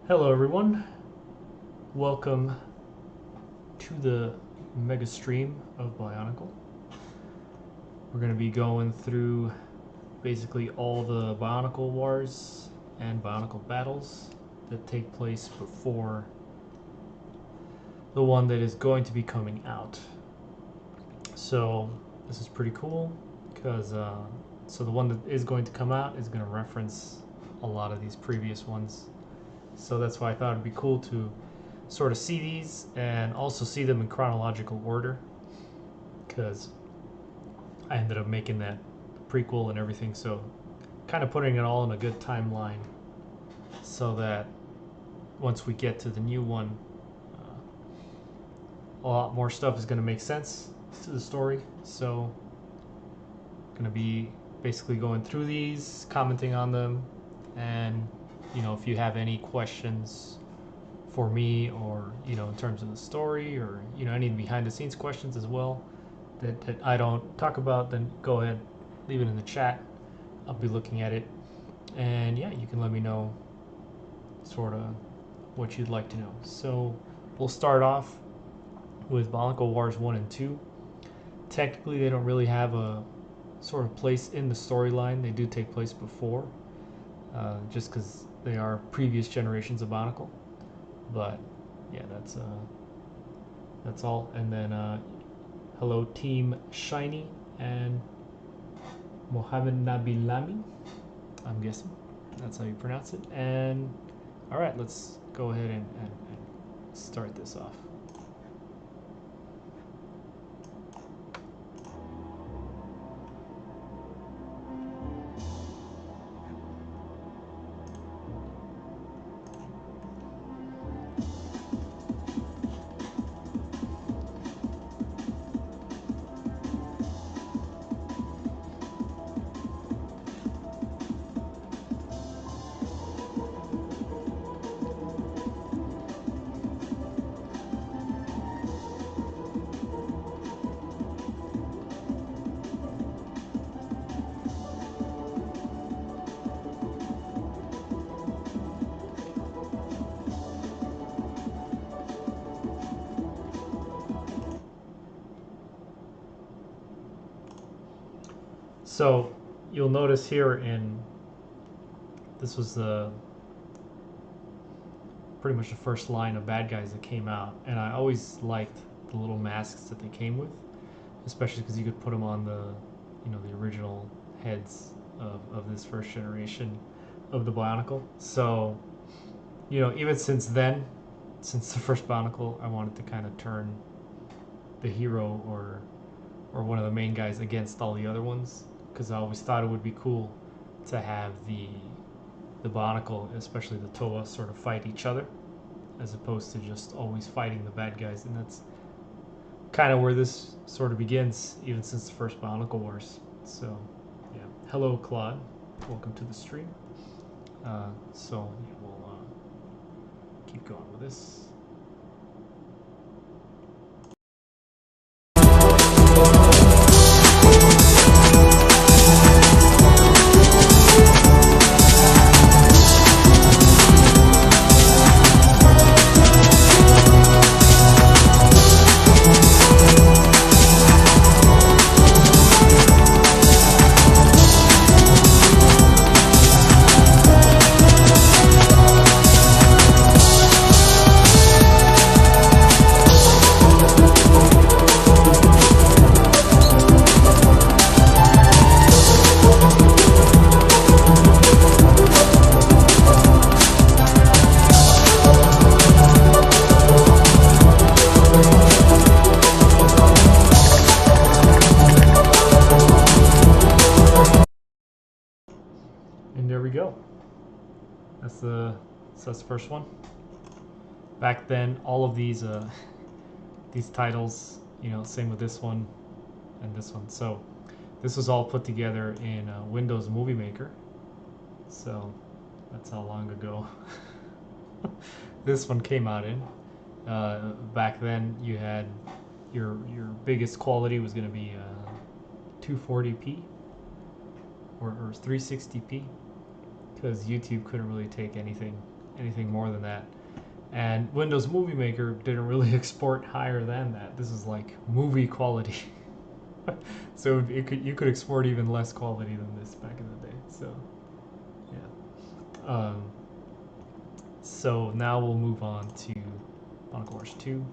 Hello everyone, welcome to the mega stream of Bionicle. We're going to be going through basically all the Bionicle Wars and Bionicle Battles that take place before the one that is going to be coming out. So this is pretty cool because so the one that is going to come out is going to reference a lot of these previous ones. So that's why I thought it'd be cool to sort of see these and also see them in chronological order, because I ended up making that prequel and everything, so kind of putting it all in a good timeline so that once we get to the new one, a lot more stuff is going to make sense to the story. So going to be basically going through these, commenting on them, and if you have any questions for me, or in terms of the story, or any behind the scenes questions as well that I don't talk about, then go ahead, leave it in the chat. I'll be looking at it, and yeah, you can let me know sort of what you'd like to know. So we'll start off with Bionicle Wars 1 and 2. Technically, they don't really have a sort of place in the storyline. They do take place before, just because they are previous generations of Bionicle. But yeah, that's all. And then hello Team Shiny and Mohammed Nabilami, I'm guessing that's how you pronounce it. And all right, let's go ahead and start this off. So you'll notice here this was pretty much the first line of bad guys that came out, and I always liked the little masks that they came with, especially because you could put them on the original heads of this first generation of the Bionicle. So even since then, since the first Bionicle, I wanted to kind of turn the hero or one of the main guys against all the other ones, because I always thought it would be cool to have the Bionicle, especially the Toa, sort of fight each other, as opposed to just always fighting the bad guys. And that's kind of where this sort of begins, even since the first Bionicle Wars. So yeah, hello Claude, welcome to the stream. So yeah, we'll keep going with this. That's the first one. Back then, all of these these titles, same with this one and this one. So this was all put together in Windows Movie Maker. So that's how long ago this one came out in. Back then, you had your biggest quality was going to be 240p or 360p, because YouTube couldn't really take anything anything more than that. And Windows Movie Maker didn't really export higher than that. This is like movie quality. So you could export even less quality than this back in the day. So yeah. So now we'll move on to Bionicle Wars 2.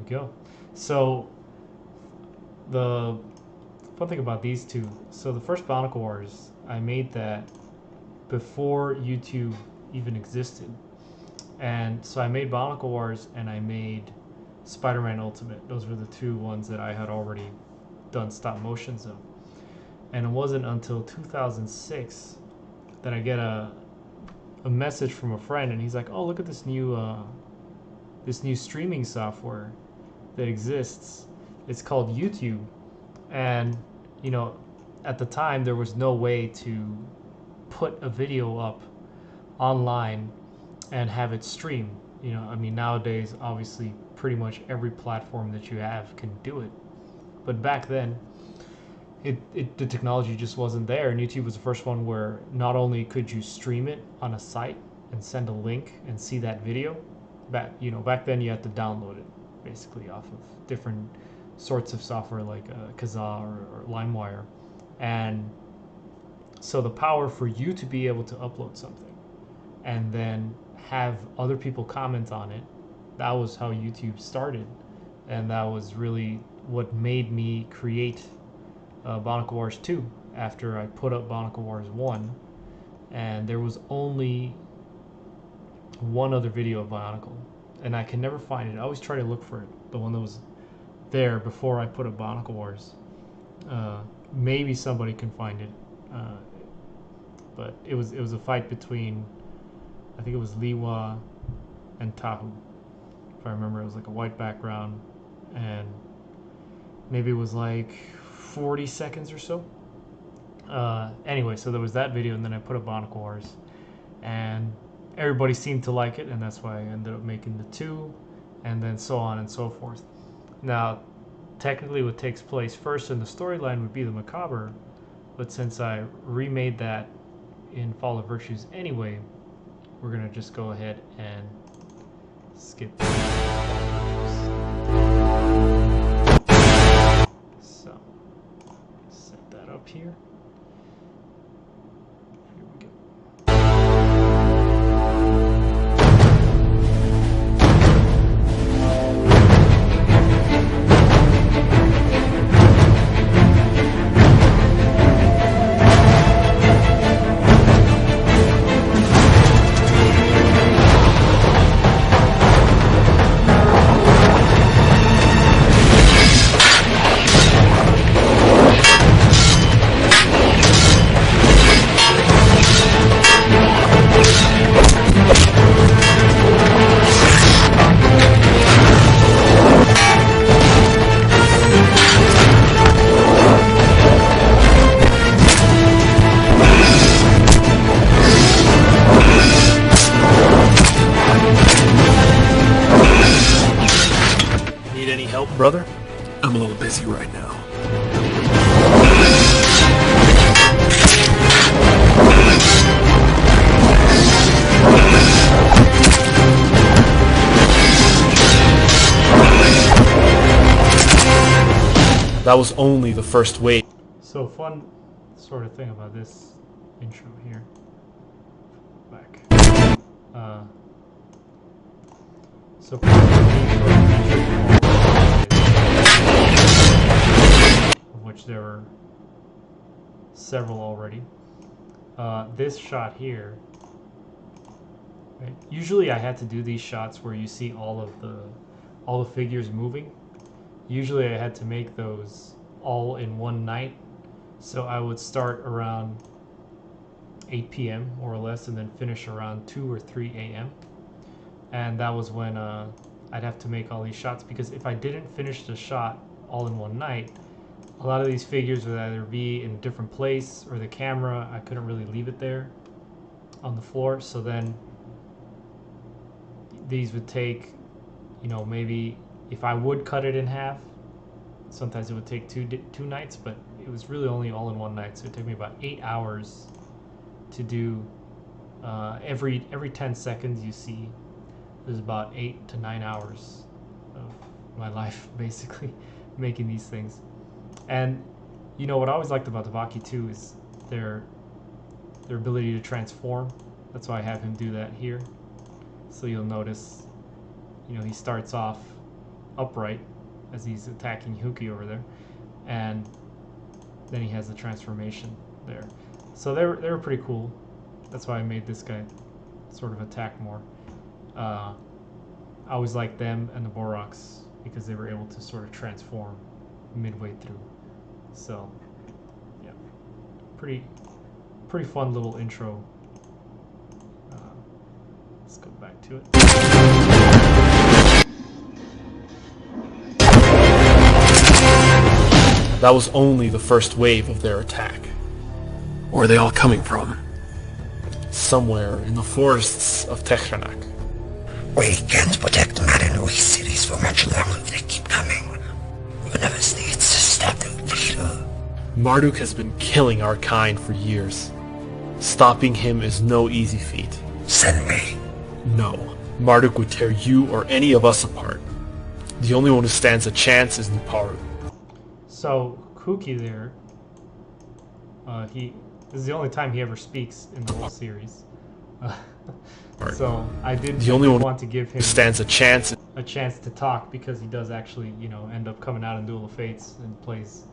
Go. So the fun thing about these two, so the first Bionicle Wars, I made that before YouTube even existed. And so I made Bionicle Wars and I made Spider-Man Ultimate. Those were the two ones that I had already done stop motions of. And it wasn't until 2006 that I get a message from a friend, and he's like, "Oh, look at this new streaming software that exists. It's called YouTube." And you know, at the time there was no way to put a video up online and have it stream. You know, I mean, nowadays obviously pretty much every platform that you have can do it, but back then the technology just wasn't there, and YouTube was the first one where not only could you stream it on a site and send a link and see that video. Back then you had to download it basically off of different sorts of software like Kazaa or LimeWire. And so the power for you to be able to upload something and then have other people comment on it, that was how YouTube started. And that was really what made me create Bionicle Wars 2 after I put up Bionicle Wars 1. And there was only one other video of Bionicle, and I can never find it. I always try to look for it, the one that was there before I put up Bionicle Wars. Maybe somebody can find it, but it was a fight between, I think it was Liwa and Tahu, if I remember. It was like a white background, and maybe it was like 40 seconds or so. Anyway, so there was that video, and then I put up Bionicle Wars, and everybody seemed to like it, and that's why I ended up making the 2, and then so on and so forth. Now, technically what takes place first in the storyline would be the Macabre, but since I remade that in Fall of Virtues anyway, we're going to just go ahead and skip that. So, set that up here. Brother, I'm a little busy right now. That was only the first wave. So fun sort of thing about this intro here. Back. So of which there were several already. This shot here, right? Usually I had to do these shots where you see all the figures moving. Usually I had to make those all in one night. So I would start around 8 p.m. more or less and then finish around 2 or 3 a.m. And that was when I'd have to make all these shots, because if I didn't finish the shot all in one night, a lot of these figures would either be in a different place, or the camera, I couldn't really leave it there on the floor. So then these would take, maybe if I would cut it in half, sometimes it would take two nights, but it was really only all in one night. So it took me about 8 hours to do every 10 seconds you see. There's about 8 to 9 hours of my life basically making these things. And what I always liked about the Baki too is their ability to transform. That's why I have him do that here. So you'll notice, he starts off upright as he's attacking Huki over there, and then he has the transformation there. So they were pretty cool. That's why I made this guy sort of attack more. I always liked them and the Boroks because they were able to sort of transform midway through. So yeah, pretty fun little intro. Let's go back to it. That was only the first wave of their attack. Where are they all coming from? Somewhere in the forests of Tekhranak. We can't protect Marinoi cities for much longer if they keep coming. One of us needs to stop the leader. Marduk has been killing our kind for years. Stopping him is no easy feat. Send me. No. Marduk would tear you or any of us apart. The only one who stands a chance is Nuparu. So Huki there, this is the only time he ever speaks in the whole series. So I did want to give him stands a chance to talk, because he does actually, end up coming out in Duel of Fates and plays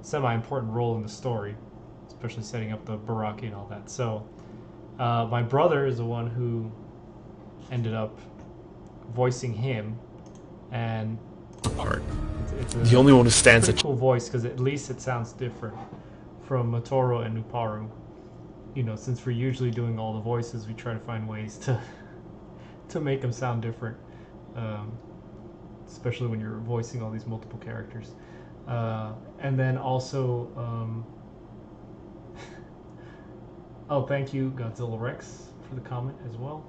a semi-important role in the story, especially setting up the Baraki and all that. So my brother is the one who ended up voicing him, and it's the only one who stands a cool voice, because at least it sounds different from Motoro and Nuparu. Since we're usually doing all the voices, we try to find ways to make them sound different, especially when you're voicing all these multiple characters. And then also, oh, thank you, Godzilla Rex, for the comment as well.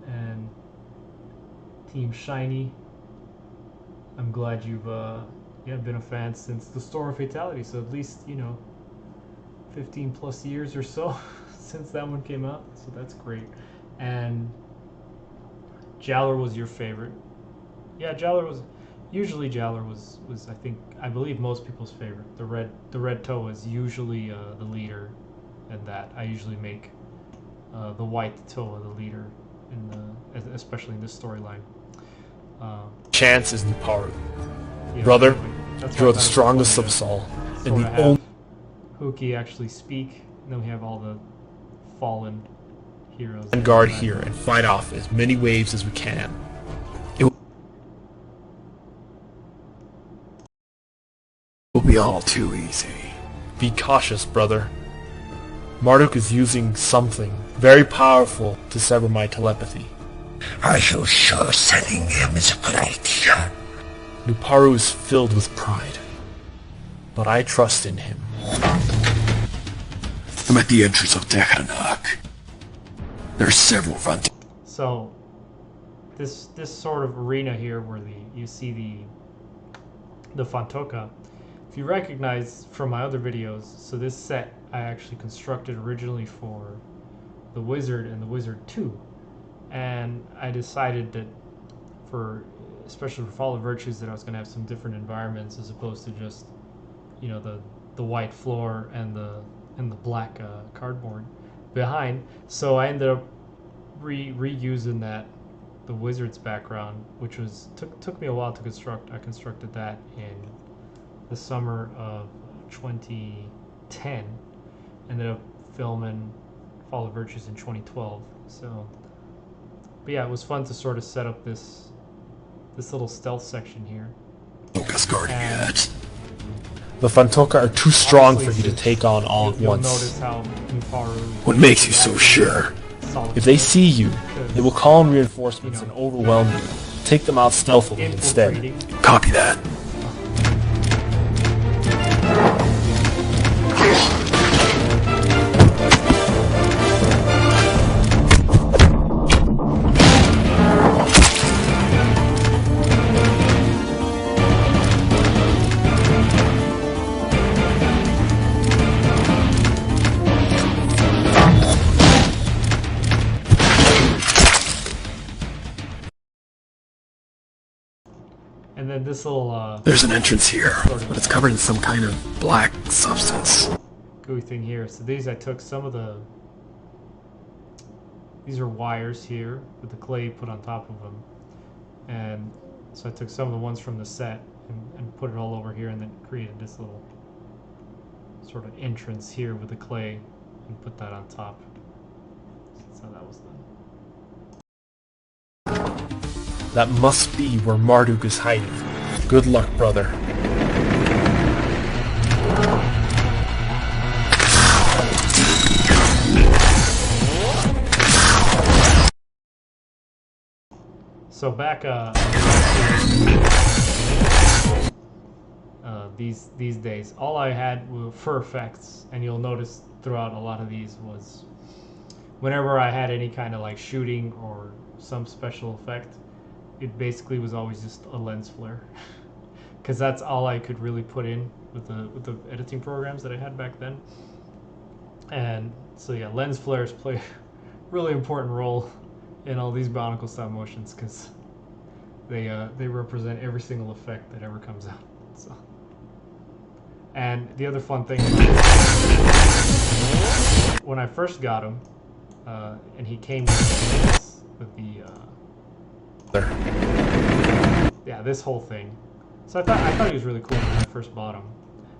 And Team Shiny, I'm glad you've been a fan since the Duel of Fatality, so at least 15 plus years or so since that one came out, so that's great. And Jowler was your favorite. Yeah, Jowler was I believe most people's favorite. The red toe is usually the leader, and that I usually make the white Toa the leader especially in this storyline. Chance is Nuparu. Yeah, Brother, that's you are the strongest of us all, and the only Huki actually speak, and then we have all the fallen heroes. And guard here and fight off as many waves as we can. It will be all too easy. Be cautious, brother. Marduk is using something very powerful to sever my telepathy. Are you sure sending him is a good idea? Nuparu is filled with pride, but I trust in him. I'm at the entrance of Tekhranak. There are several front. So, this sort of arena here where you see the Fantoka, if you recognize from my other videos, so this set I actually constructed originally for the Wizard and the Wizard 2, and I decided that especially for Fall of Virtues, that I was going to have some different environments as opposed to just the white floor and the black cardboard behind. So I ended up reusing the wizard's background, which was took me a while to construct. I constructed that in the summer of 2010. Ended up filming Fall of Virtues in 2012. So, but yeah, it was fun to sort of set up this little stealth section here. Focus guard yet. The Fantoka are too strong for you to take on all at You'll once. notice how Nufaru, What makes you so sure? If they see you, they will call in reinforcements and overwhelm you. Take them out stealthily instead. infiltrating. Copy that. And then this little There's an entrance here, but it's covered in some kind of black substance. gooey thing here. So these I took some of these are wires here with the clay put on top of them, and so I took some of the ones from the set and put it all over here, and then created this little sort of entrance here with the clay and put that on top. So that's how that was done. That must be where Marduk is hiding. Good luck, brother. So back these days, all I had were for effects, and you'll notice throughout a lot of these was whenever I had any kind of like shooting or some special effect, it basically was always just a lens flare, because that's all I could really put in with the editing programs that I had back then. And so yeah, lens flares play a really important role in all these Bionicle stop motions, because they represent every single effect that ever comes out. So, and the other fun thing about this, when I first got him, and he came with the yeah, this whole thing. So I thought he was really cool when I first bought him.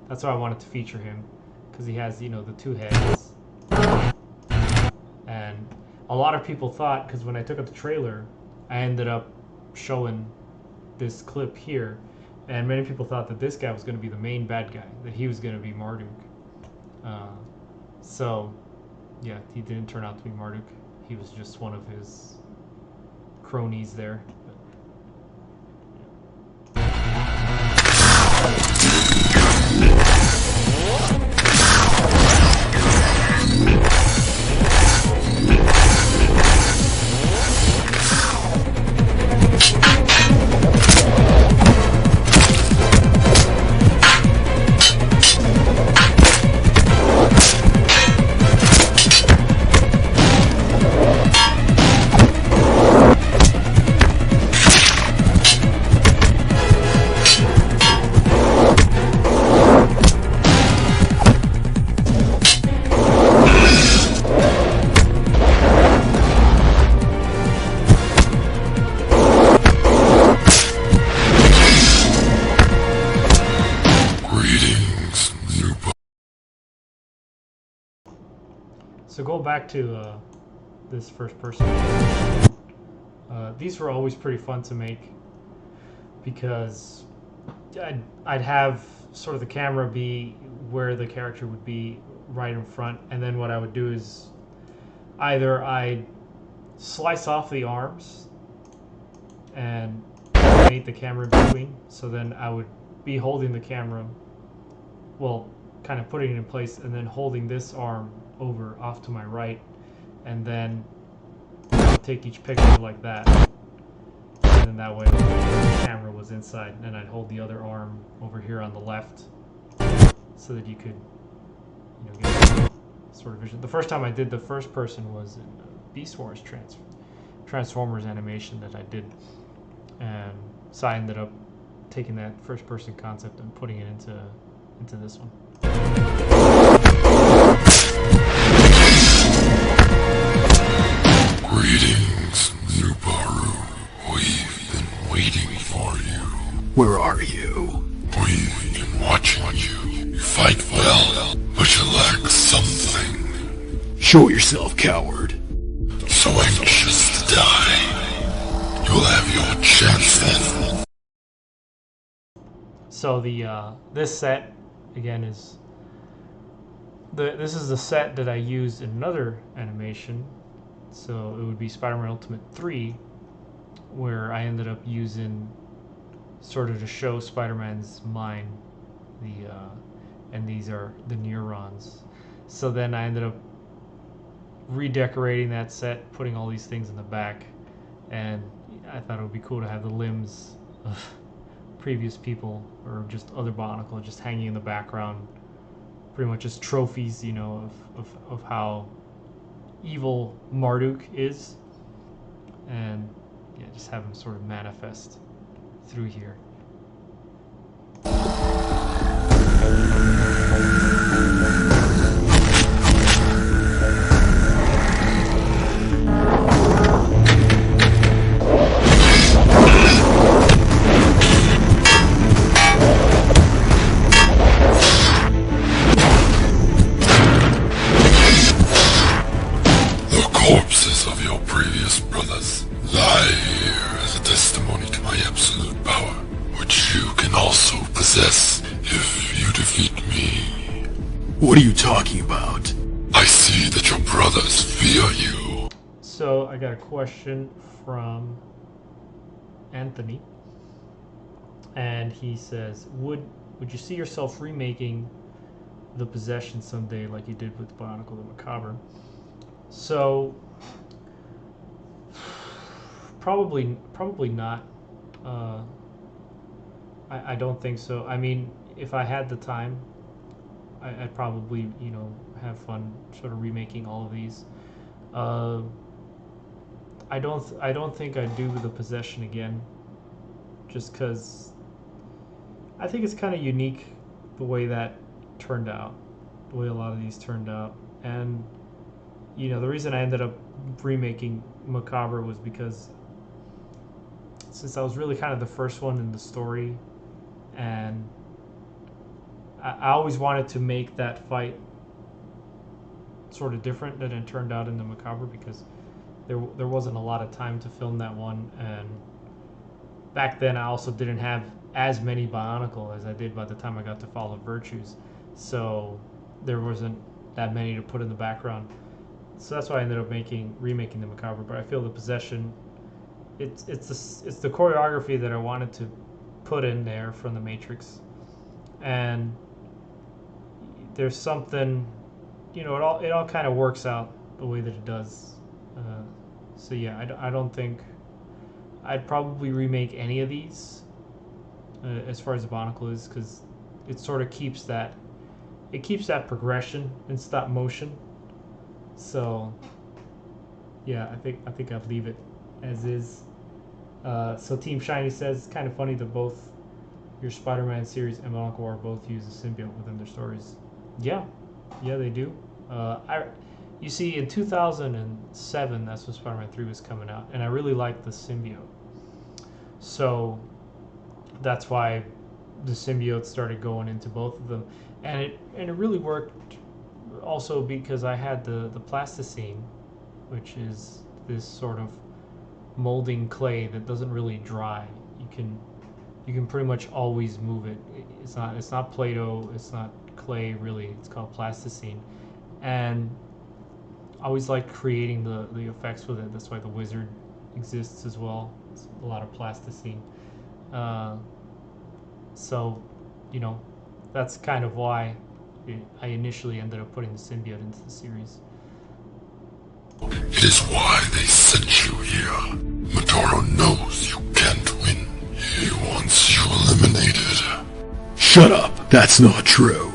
That's why I wanted to feature him, because he has, you know, the two heads. And a lot of people thought, because when I took out the trailer, I ended up showing this clip here, and many people thought that this guy was going to be the main bad guy, that he was going to be Marduk. So yeah, he didn't turn out to be Marduk. He was just one of his cronies there. So go back to this first person. These were always pretty fun to make, because I'd have sort of the camera be where the character would be right in front, and then what I would do is either I'd slice off the arms and make the camera in between, so then I would be holding the camera, well, kind of putting it in place, and then holding this arm over off to my right, and then take each picture like that, and then that way the camera was inside, and I'd hold the other arm over here on the left, so that you could, you know, get sort of vision. The first time I did the first person was in Beast Wars Transformers animation that I did, and so I ended up taking that first person concept and putting it into this one. Greetings. Show yourself, coward. So anxious to die. You'll have your chance then. So this set again is this is the set that I used in another animation. So it would be Spider-Man Ultimate 3, where I ended up using sort of to show Spider-Man's mind, and these are the neurons. So then I ended up redecorating that set, putting all these things in the back, and I thought it would be cool to have the limbs of previous people or just other Bionicle just hanging in the background, pretty much as trophies, you know, of how evil Marduk is, and yeah, just have him sort of manifest through here. Corpses of your previous brothers lie here as a testimony to my absolute power, which you can also possess if you defeat me. What are you talking about? I see that your brothers fear you. So I got a question from Anthony, and he says, would you see yourself remaking the Possession someday like you did with Bionicle the Macabre? So probably not. I don't think so. I mean, if I had the time, I'd probably, you know, have fun sort of remaking all of these. I don't think I'd do the Possession again, just because I think it's kind of unique the way that turned out, the way a lot of these turned out. And you know, the reason I ended up remaking Macabre was because since I was really kind of the first one in the story, and I always wanted to make that fight sort of different than it turned out in the Macabre, because there wasn't a lot of time to film that one, and back then I also didn't have as many Bionicle as I did by the time I got to Fall of Virtues, so there wasn't that many to put in the background. So that's why I ended up remaking the Macabre. But I feel the Possession, it's the choreography that I wanted to put in there from the Matrix, and there's something, you know, it all kind of works out the way that it does. So yeah, I don't think I'd probably remake any of these as far as the Bionicle is, because it sort of keeps that progression in stop motion. So yeah, I think I'd leave it as is. So Team Shiny says it's kind of funny that both your Spider-Man series and Bionicle War both use a symbiote within their stories. Yeah, they do. You see, in 2007, that's when Spider-Man 3 was coming out, and I really liked the symbiote. So that's why the symbiote started going into both of them, and it really worked. Also because I had the plasticine, which is this sort of molding clay that doesn't really dry. You can pretty much always move it. It's not Play-Doh, it's not clay really. It's called plasticine, and I always liked creating the effects with it. That's why the wizard exists as well. It's a lot of plasticine. So, you know, that's kind of why I initially ended up putting the symbiote into the series. It is why they sent you here. Matoro knows you can't win. He wants you eliminated. Shut up! That's not true.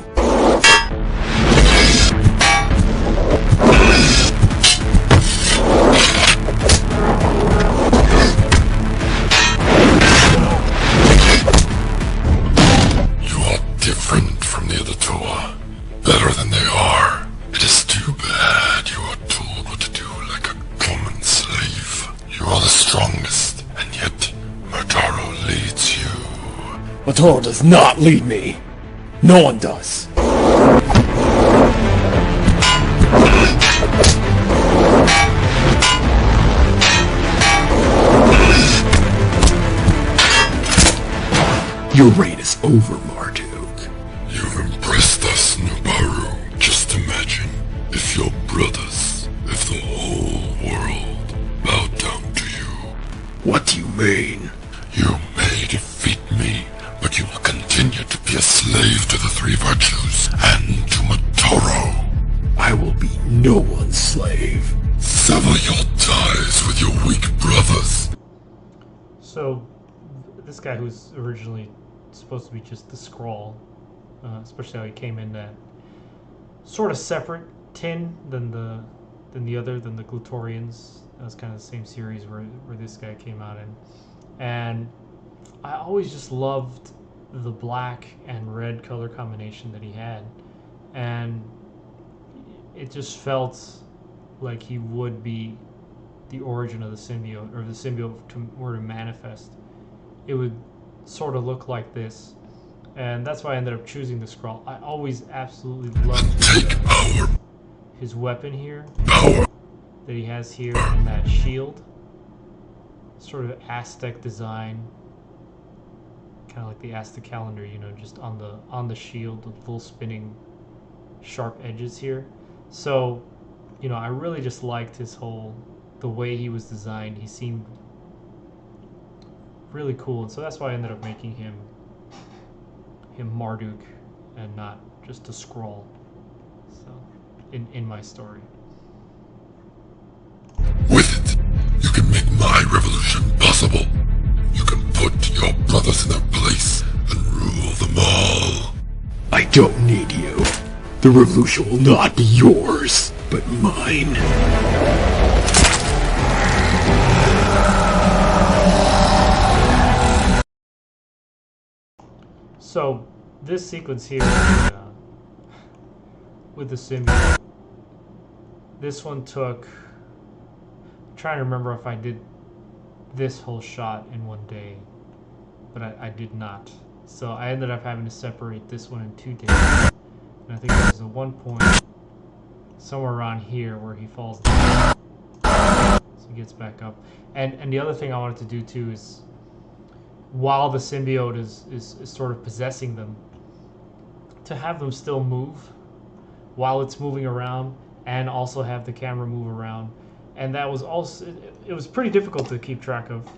You are different from the other Toa. Better than they are. It is too bad you are told what to do like a common slave. You are the strongest, and yet Mataro leads you. Matoro does not lead me. No one does. Your reign is over, Marduk. You've impressed us, Nubaru. Just imagine if your brothers, if the whole world bowed down to you. What do you mean? You may defeat me, but you will continue to be a slave to the three virtues and to Matoro. I will be no one's slave. Sever your ties with your weak brothers. So, this guy who's originally supposed to be just the Skrull, especially how he came in that sort of separate tin than the Glutorians. That was kind of the same series where this guy came out in. And I always just loved the black and red color combination that he had. And it just felt like he would be the origin of the symbiote, or the symbiote were to manifest. It would sort of look like this. And that's why I ended up choosing the Skrull. I always absolutely loved his weapon here that he has here, and that shield. Sort of Aztec design, kind of like the Aztec calendar, you know, just on the shield with little spinning sharp edges here. So, you know, I really just liked the way he was designed. He seemed really cool, and so that's why I ended up making him Marduk and not just a Skrull. So, in my story. With it, you can make my revolution possible. You can put your brothers in their place and rule them all. I don't need you. The revolution will not be yours, but mine. So, this sequence here with the symbiote, this one took, I'm trying to remember if I did this whole shot in one day, but I did not. So I ended up having to separate this one in 2 days. And I think there's a one point somewhere around here where he falls down. So he gets back up. And the other thing I wanted to do too is, while the symbiote is sort of possessing them, to have them still move while it's moving around, and also have the camera move around. And that was also, it was pretty difficult to keep track of,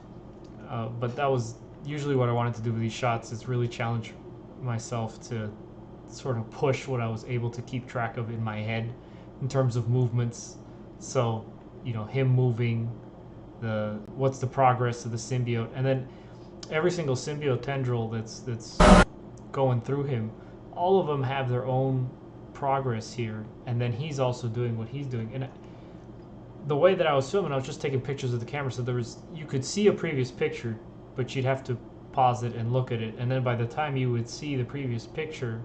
but that was usually what I wanted to do with these shots, is really challenge myself to sort of push what I was able to keep track of in my head in terms of movements. So, you know, him moving, what's the progress of the symbiote, and then every single symbiote tendril that's going through him, all of them have their own progress here, and then he's also doing what he's doing. And the way that I was filming, I was just taking pictures of the camera, so you could see a previous picture, but you'd have to pause it and look at it, and then by the time you would see the previous picture,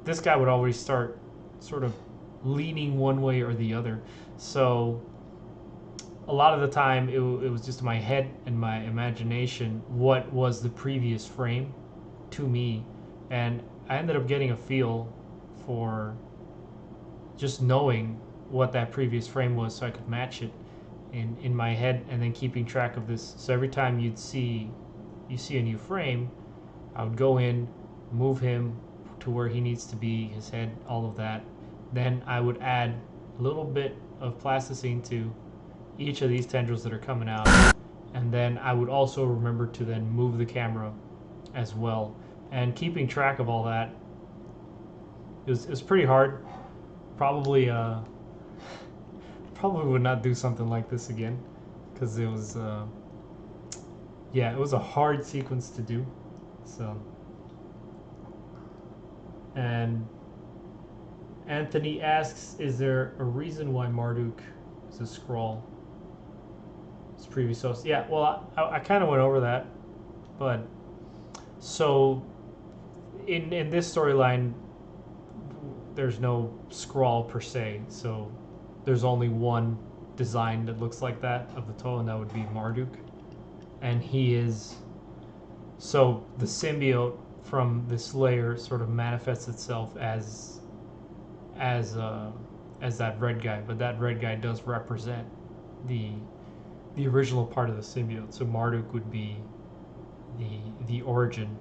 this guy would already start sort of leaning one way or the other. So a lot of the time it was just my head and my imagination what was the previous frame to me, and I ended up getting a feel for just knowing what that previous frame was, so I could match it in my head, and then keeping track of this. So every time you see a new frame, I would go in, move him to where he needs to be, his head, all of that. Then I would add a little bit of plasticine to each of these tendrils that are coming out, and then I would also remember to then move the camera as well. And keeping track of all that is pretty hard. Probably would not do something like this again, because it was yeah, it was a hard sequence to do. So, and Anthony asks, is there a reason why Marduk is a Skrull? His previous host. Yeah, well, I kind of went over that, but so in this storyline, there's no Skrull per se, so there's only one design that looks like that of the toe, and that would be Marduk. And he is, so the symbiote from this layer sort of manifests itself as that red guy, but that red guy does represent the original part of the symbiote. So Marduk would be the origin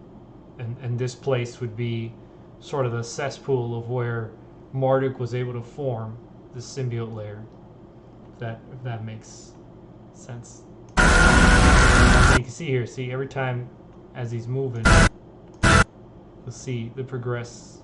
and this place would be sort of the cesspool of where Marduk was able to form the symbiote layer. If that makes sense. You can see here, every time as he's moving, you'll see the progress.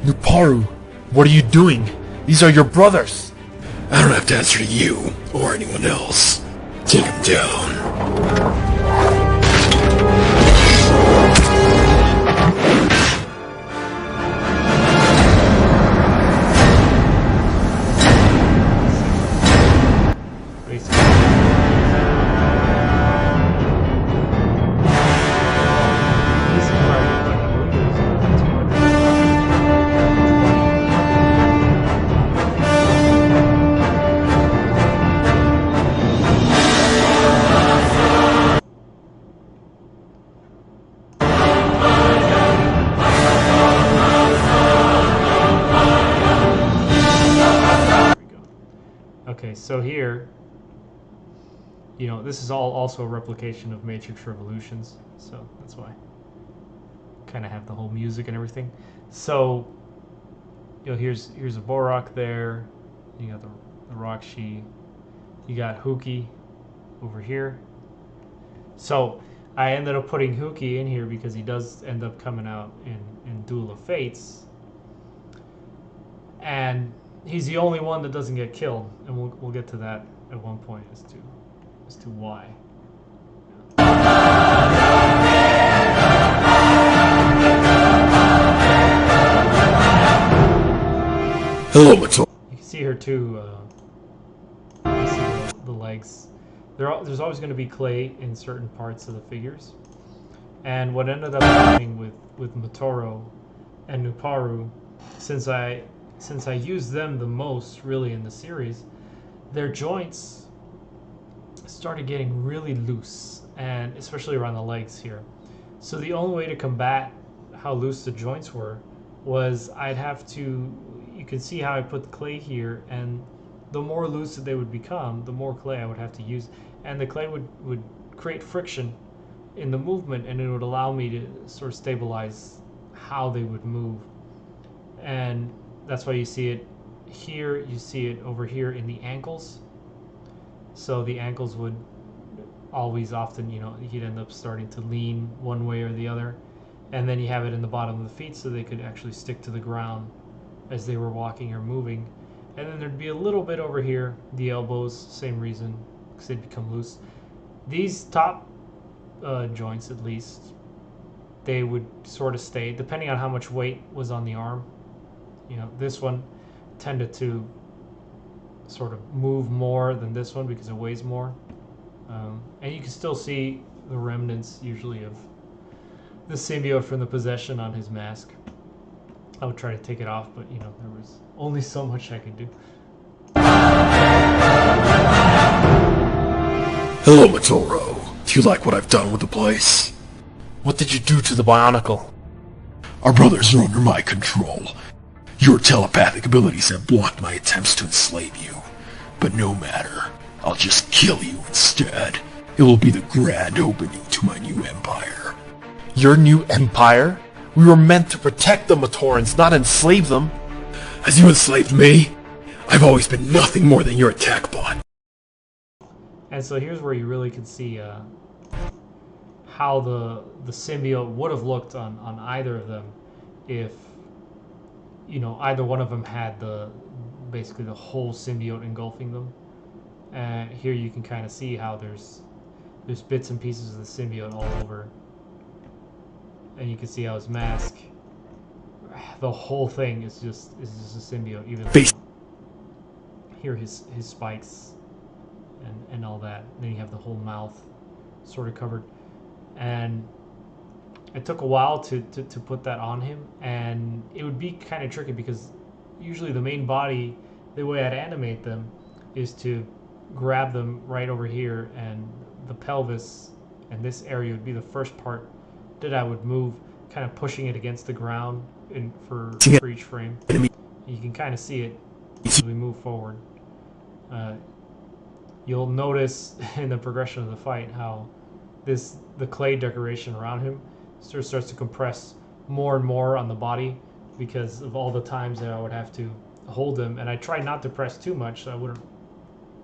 Nuparu, what are you doing? These are your brothers. I don't have to answer to you, or anyone else. Take him down. Okay, so here, you know, this is all also a replication of Matrix Revolutions, so that's why kind of have the whole music and everything. So, you know, here's a Borak there, you got the Rakshi, you got Huki over here. So I ended up putting Huki in here because he does end up coming out in Duel of Fates, and he's the only one that doesn't get killed, and we'll get to that at one point as to why. Hello, Mato. You can see her too. You see the legs. There's always going to be clay in certain parts of the figures, and what ended up happening with Motoro and Nuparu, since I used them the most really in the series, their joints started getting really loose, and especially around the legs here. So the only way to combat how loose the joints were was I'd have to, you can see how I put the clay here, and the more loose that they would become, the more clay I would have to use, and the clay would create friction in the movement, and it would allow me to sort of stabilize how they would move. And that's why you see it here, you see it over here in the ankles. So the ankles would always often, you know, you'd end up starting to lean one way or the other. And then you have it in the bottom of the feet so they could actually stick to the ground as they were walking or moving. And then there'd be a little bit over here, the elbows, same reason, because they'd become loose. These top joints, at least, they would sort of stay, depending on how much weight was on the arm. You know, this one tended to sort of move more than this one because it weighs more. And you can still see the remnants, usually, of the symbiote from the possession on his mask. I would try to take it off, but, you know, there was only so much I could do. Hello, Motoro. Do you like what I've done with the place? What did you do to the Bionicle? Our brothers are under my control. Your telepathic abilities have blocked my attempts to enslave you. But no matter. I'll just kill you instead. It will be the grand opening to my new empire. Your new empire? We were meant to protect the Matorans, not enslave them. As you enslaved me, I've always been nothing more than your attack bot. And so here's where you really can see how the symbiote would have looked on either of them if, you know, either one of them had basically the whole symbiote engulfing them. And here you can kind of see how there's bits and pieces of the symbiote all over, and you can see how his mask, the whole thing is just a symbiote. Even here his spikes and all that. And then you have the whole mouth sort of covered, and it took a while to put that on him, and it would be kind of tricky because usually the main body, the way I'd animate them is to grab them right over here, and the pelvis and this area would be the first part that I would move, kind of pushing it against the ground for each frame. You can kind of see it as we move forward. You'll notice in the progression of the fight how the clay decoration around him sort of starts to compress more and more on the body because of all the times that I would have to hold him, and I try not to press too much so I wouldn't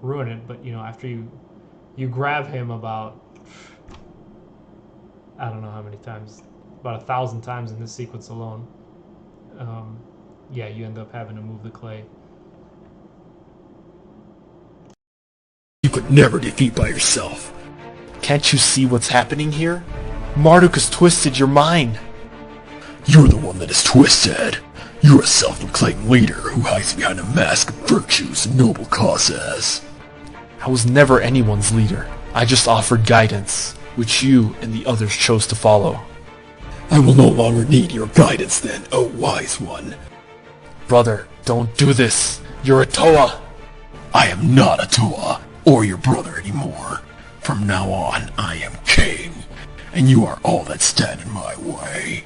ruin it. But you know, after you grab him about, I don't know how many times, about 1,000 times in this sequence alone, yeah, you end up having to move the clay. You could never defeat by yourself. Can't you see what's happening here? Marduk has twisted your mind. You're the one that is twisted. You're a self-proclaimed leader who hides behind a mask of virtues and noble causes. I was never anyone's leader. I just offered guidance, which you and the others chose to follow. I will no longer need your guidance then, O wise one. Brother, don't do this. You're a Toa. I am not a Toa, or your brother anymore. From now on, I am king, and you are all that stand in my way.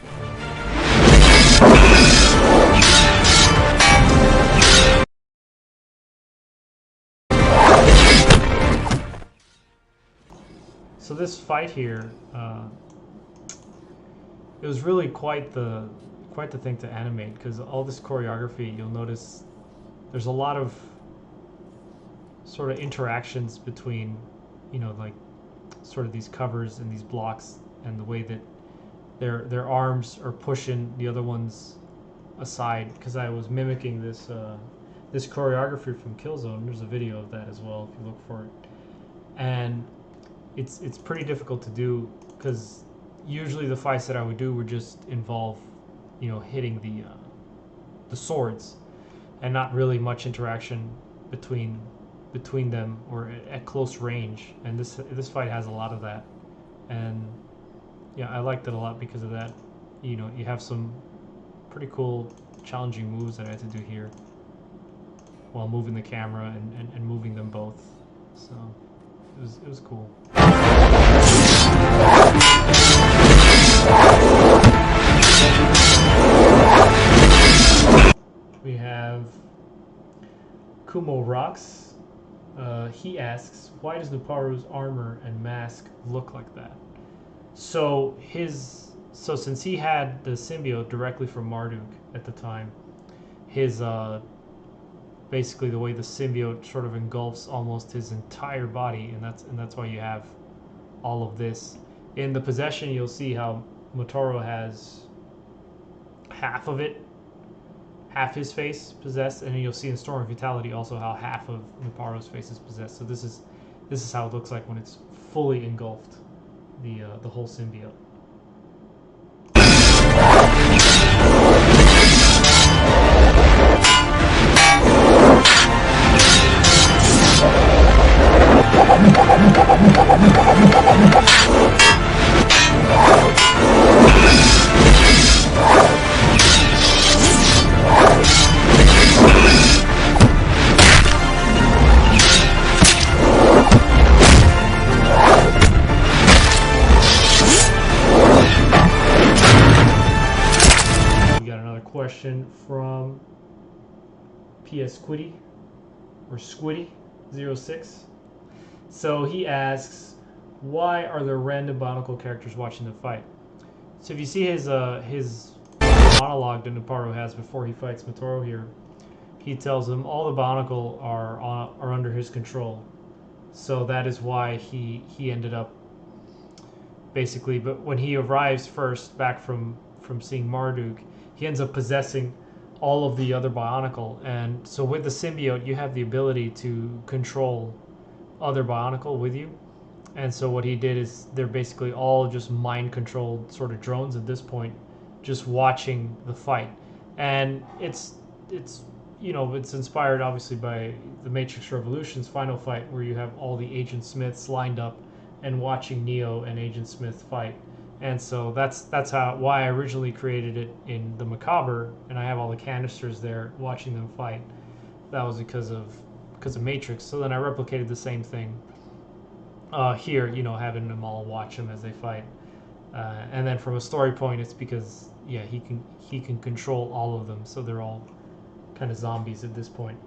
So this fight here, it was really quite the thing to animate, because all this choreography, you'll notice there's a lot of sort of interactions between, you know, like sort of these covers and these blocks, and the way that their arms are pushing the other ones aside, because I was mimicking this this choreography from Killzone. There's a video of that as well if you look for it, and it's pretty difficult to do because usually the fights that I would do would just involve, you know, hitting the swords and not really much interaction between them or at close range. And this fight has a lot of that, and yeah, I liked it a lot because of that. You know, you have some pretty cool challenging moves that I had to do here while moving the camera and moving them both, so it was cool. We have Kumo Rocks. He asks, why does Nuparu's armor and mask look like that? So since he had the symbiote directly from Marduk at the time, his basically the way the symbiote sort of engulfs almost his entire body, and that's why you have all of this. In the possession, you'll see how Motaro has half of it, half his face possessed, and then you'll see in Storm of Fatality also how half of Nuparu's face is possessed. So this is how it looks like when it's fully engulfed, the whole symbiote. Question from PS Squiddy or Squiddy06. So he asks, why are there random Bionicle characters watching the fight? So if you see his monologue that Nuparu has before he fights Motaro here, he tells him all the Bionicle are under his control. So that is why he ended up basically, but when he arrives first back from seeing Marduk, he ends up possessing all of the other Bionicle. And so with the symbiote, you have the ability to control other Bionicle with you. And so what he did is they're basically all just mind controlled sort of drones at this point, just watching the fight. And it's you know, it's inspired obviously by the Matrix Revolution's final fight, where you have all the Agent Smiths lined up and watching Neo and Agent Smith fight. And so that's why I originally created it in the Macabre, and I have all the canisters there watching them fight. That was because of Matrix. So then I replicated the same thing here, you know, having them all watch them as they fight. And then from a story point, it's because yeah, he can control all of them, so they're all kind of zombies at this point.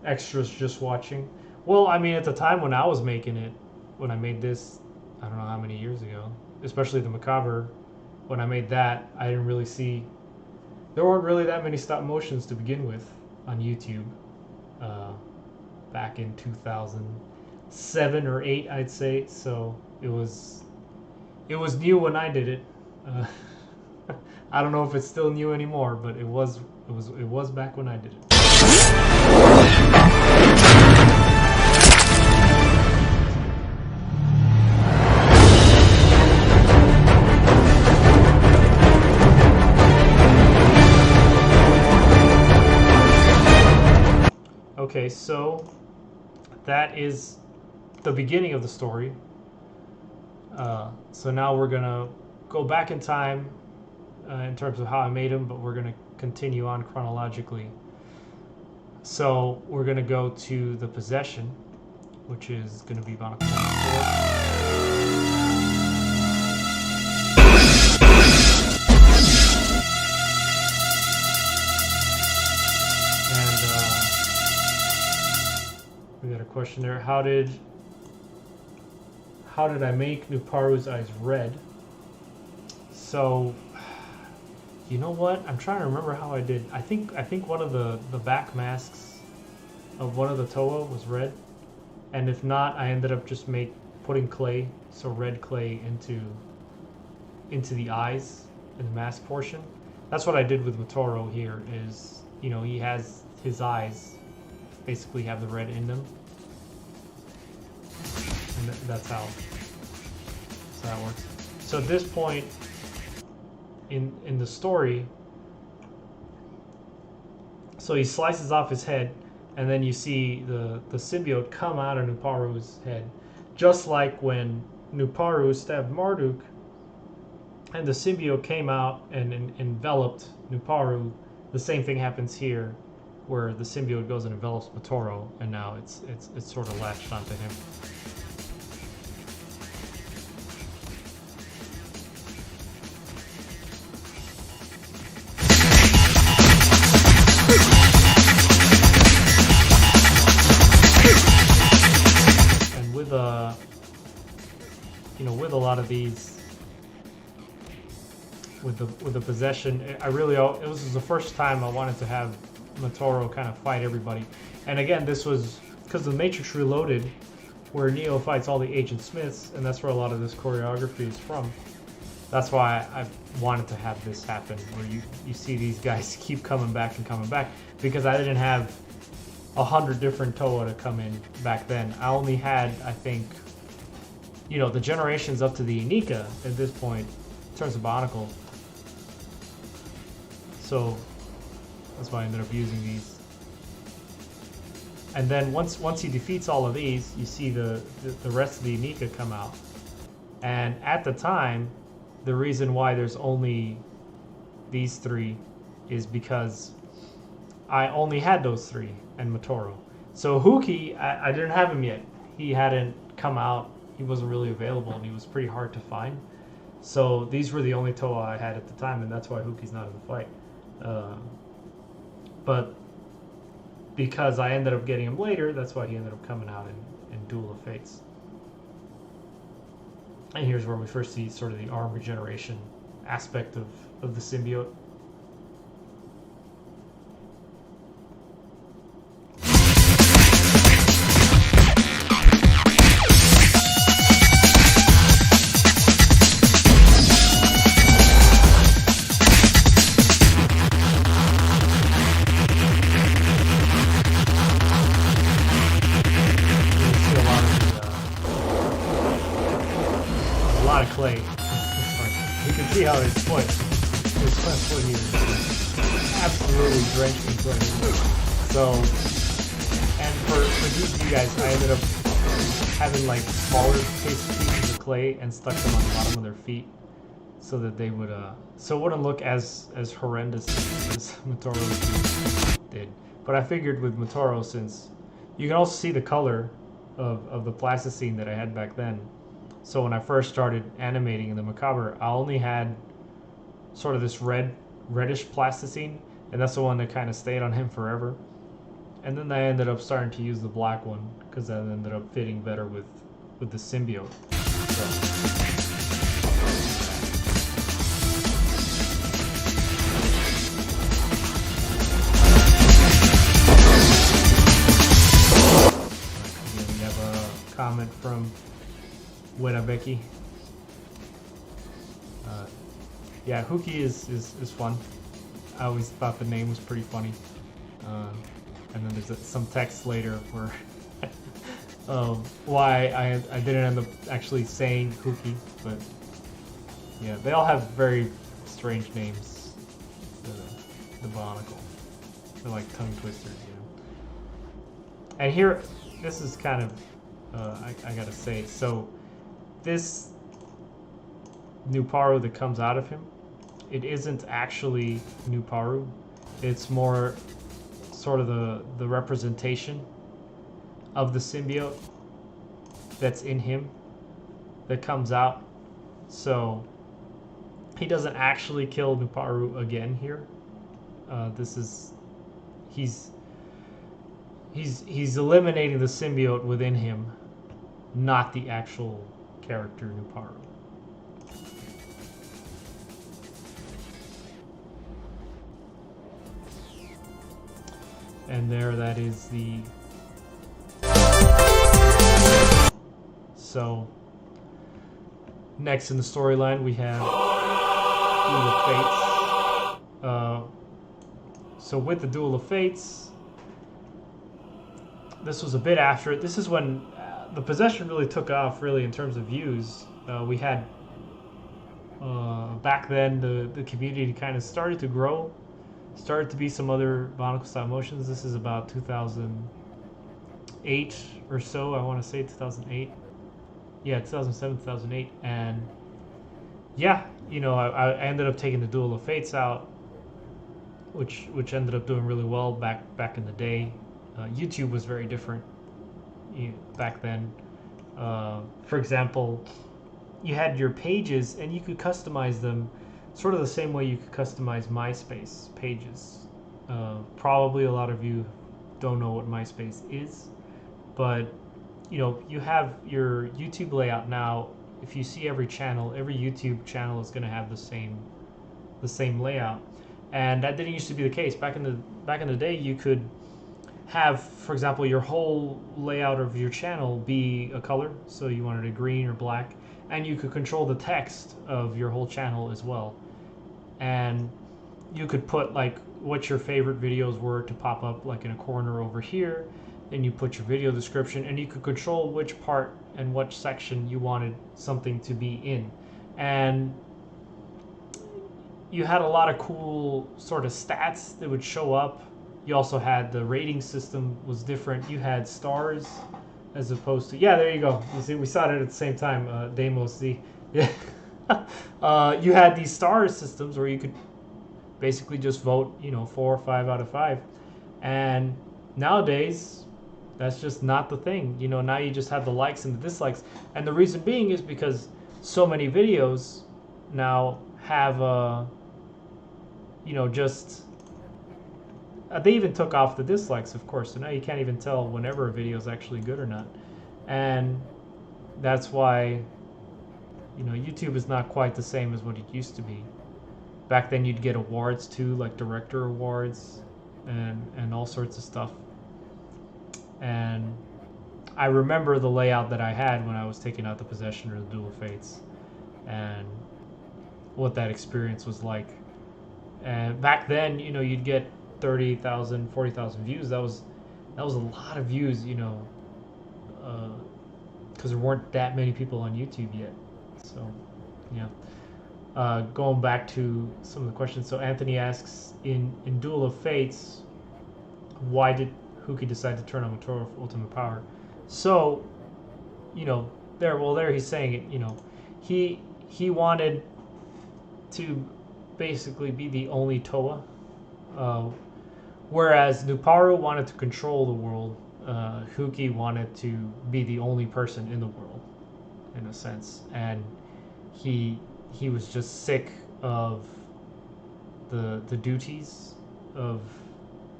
Extras just watching. Well, I mean, at the time when I was making it, when I made this, I don't know how many years ago, especially the Macabre, when I made that, I didn't really see, there weren't really that many stop motions to begin with on YouTube. Back in 2007 or 8, I'd say. So it was new when I did it. I don't know if it's still new anymore, but it was back when I did it. Okay, so that is the beginning of the story. So now we're gonna go back in time in terms of how I made them, but we're gonna continue on chronologically. So we're gonna go to the possession, which is gonna be Bionicle 4. We got a question there. How did I make Nuparu's eyes red? So, you know what? I'm trying to remember how I did. I think one of the back masks of one of the Toa was red, and if not, I ended up just putting clay, so red clay into the eyes in the mask portion. That's what I did with Motoro here. Is, you know, he has his eyes basically have the red in them, and that's how that works. So at this point in the story, so he slices off his head, and then you see the symbiote come out of Nuparu's head, just like when Nuparu stabbed Marduk and the symbiote came out and enveloped Nuparu. The same thing happens here, where the symbiote goes and envelops Motoro, and now it's sort of latched onto him. And with with a lot of these, with the possession, it was the first time I wanted to have Motoro kind of fight everybody. And again, this was because of the Matrix Reloaded, where Neo fights all the Agent Smiths, and that's where a lot of this choreography is from. That's why I wanted to have this happen, where you see these guys keep coming back, because I didn't have 100 different Toa to come in back then. I only had, I think, the generations up to the Inika at this point, in terms of Bionicle. So that's why I ended up using these. And then once he defeats all of these, you see the rest of the Inika come out. And at the time, the reason why there's only these three is because I only had those three and Motoro. So Huki, I didn't have him yet. He hadn't come out. He wasn't really available, and he was pretty hard to find. So these were the only Toa I had at the time, and that's why Huki's not in the fight. But because I ended up getting him later, that's why he ended up coming out in Duel of Fates. And here's where we first see sort of the arm regeneration aspect of the symbiote. Clay. You can see how his foot here is absolutely drenched in clay. So, and for these of you guys, I ended up having like smaller pieces of clay and stuck them on the bottom of their feet, so that they would so it wouldn't look as horrendous as Motoro's did. But I figured with Motoro, since you can also see the color of the plasticine that I had back then. So when I first started animating in the Macabre, I only had sort of this reddish plasticine, and that's the one that kind of stayed on him forever. And then I ended up starting to use the black one because that ended up fitting better with the symbiote. So we have a comment from Buena Becky. Yeah, Hookie is fun. I always thought the name was pretty funny. And then there's some text later where why I didn't end up actually saying Hookie, but yeah, they all have very strange names. The Bionicle, they're like tongue twisters, you know. And here, this is kind of I gotta say, so this new Paru that comes out of him, it isn't actually new Paru. It's more sort of the representation of the symbiote that's in him that comes out. So he doesn't actually kill Nuparu again here. This is he's eliminating the symbiote within him, not the actual character Nuparu. And there, that is the... So, next in the storyline we have Duel of Fates. So with the Duel of Fates, this was a bit after it. This is when the possession really took off, really, in terms of views. We had, back then, the community kind of started to grow. Started to be some other Bionicle stop motions. This is about 2008 or so, I want to say 2008. Yeah, 2007, 2008. And yeah, you know, I ended up taking the Duel of Fates out, which ended up doing really well back in the day. YouTube was very different back then. For example, you had your pages and you could customize them sort of the same way you could customize MySpace pages. Probably a lot of you don't know what MySpace is, but you know, you have your YouTube layout now. If you see every YouTube channel is going to have the same layout, and that didn't used to be the case. Back in the day, you could have, for example, your whole layout of your channel be a color, so you wanted it green or black, and you could control the text of your whole channel as well. And you could put like what your favorite videos were to pop up like in a corner over here. Then you put your video description, and you could control which part and which section you wanted something to be in. And you had a lot of cool sort of stats that would show up. You also had the rating system was different. You had stars as opposed to, yeah, there you go. You see, we saw it at the same time, Deimos. Yeah. You had these star systems where you could basically just vote, you know, 4 or 5 out of 5. And nowadays, that's just not the thing. You know, now you just have the likes and the dislikes. And the reason being is because so many videos now have, you know, just... they even took off the dislikes, of course. So now you can't even tell whenever a video is actually good or not. And that's why, you know, YouTube is not quite the same as what it used to be. back then you'd get awards too, like director awards and all sorts of stuff. And I remember the layout that I had when I was taking out the Possession or the Duel of Fates, and what that experience was like. And back then, you know, you'd get 30,000, 40,000 views. That was a lot of views, you know, because there weren't that many people on YouTube yet. So, yeah. Going back to some of the questions. So Anthony asks, in Duel of Fates, why did Huki decide to turn on Motoro for ultimate power? So, you know, there he's saying it, you know, he wanted to basically be the only Toa, whereas Nuparu wanted to control the world. Huki wanted to be the only person in the world, in a sense, and he was just sick of the duties of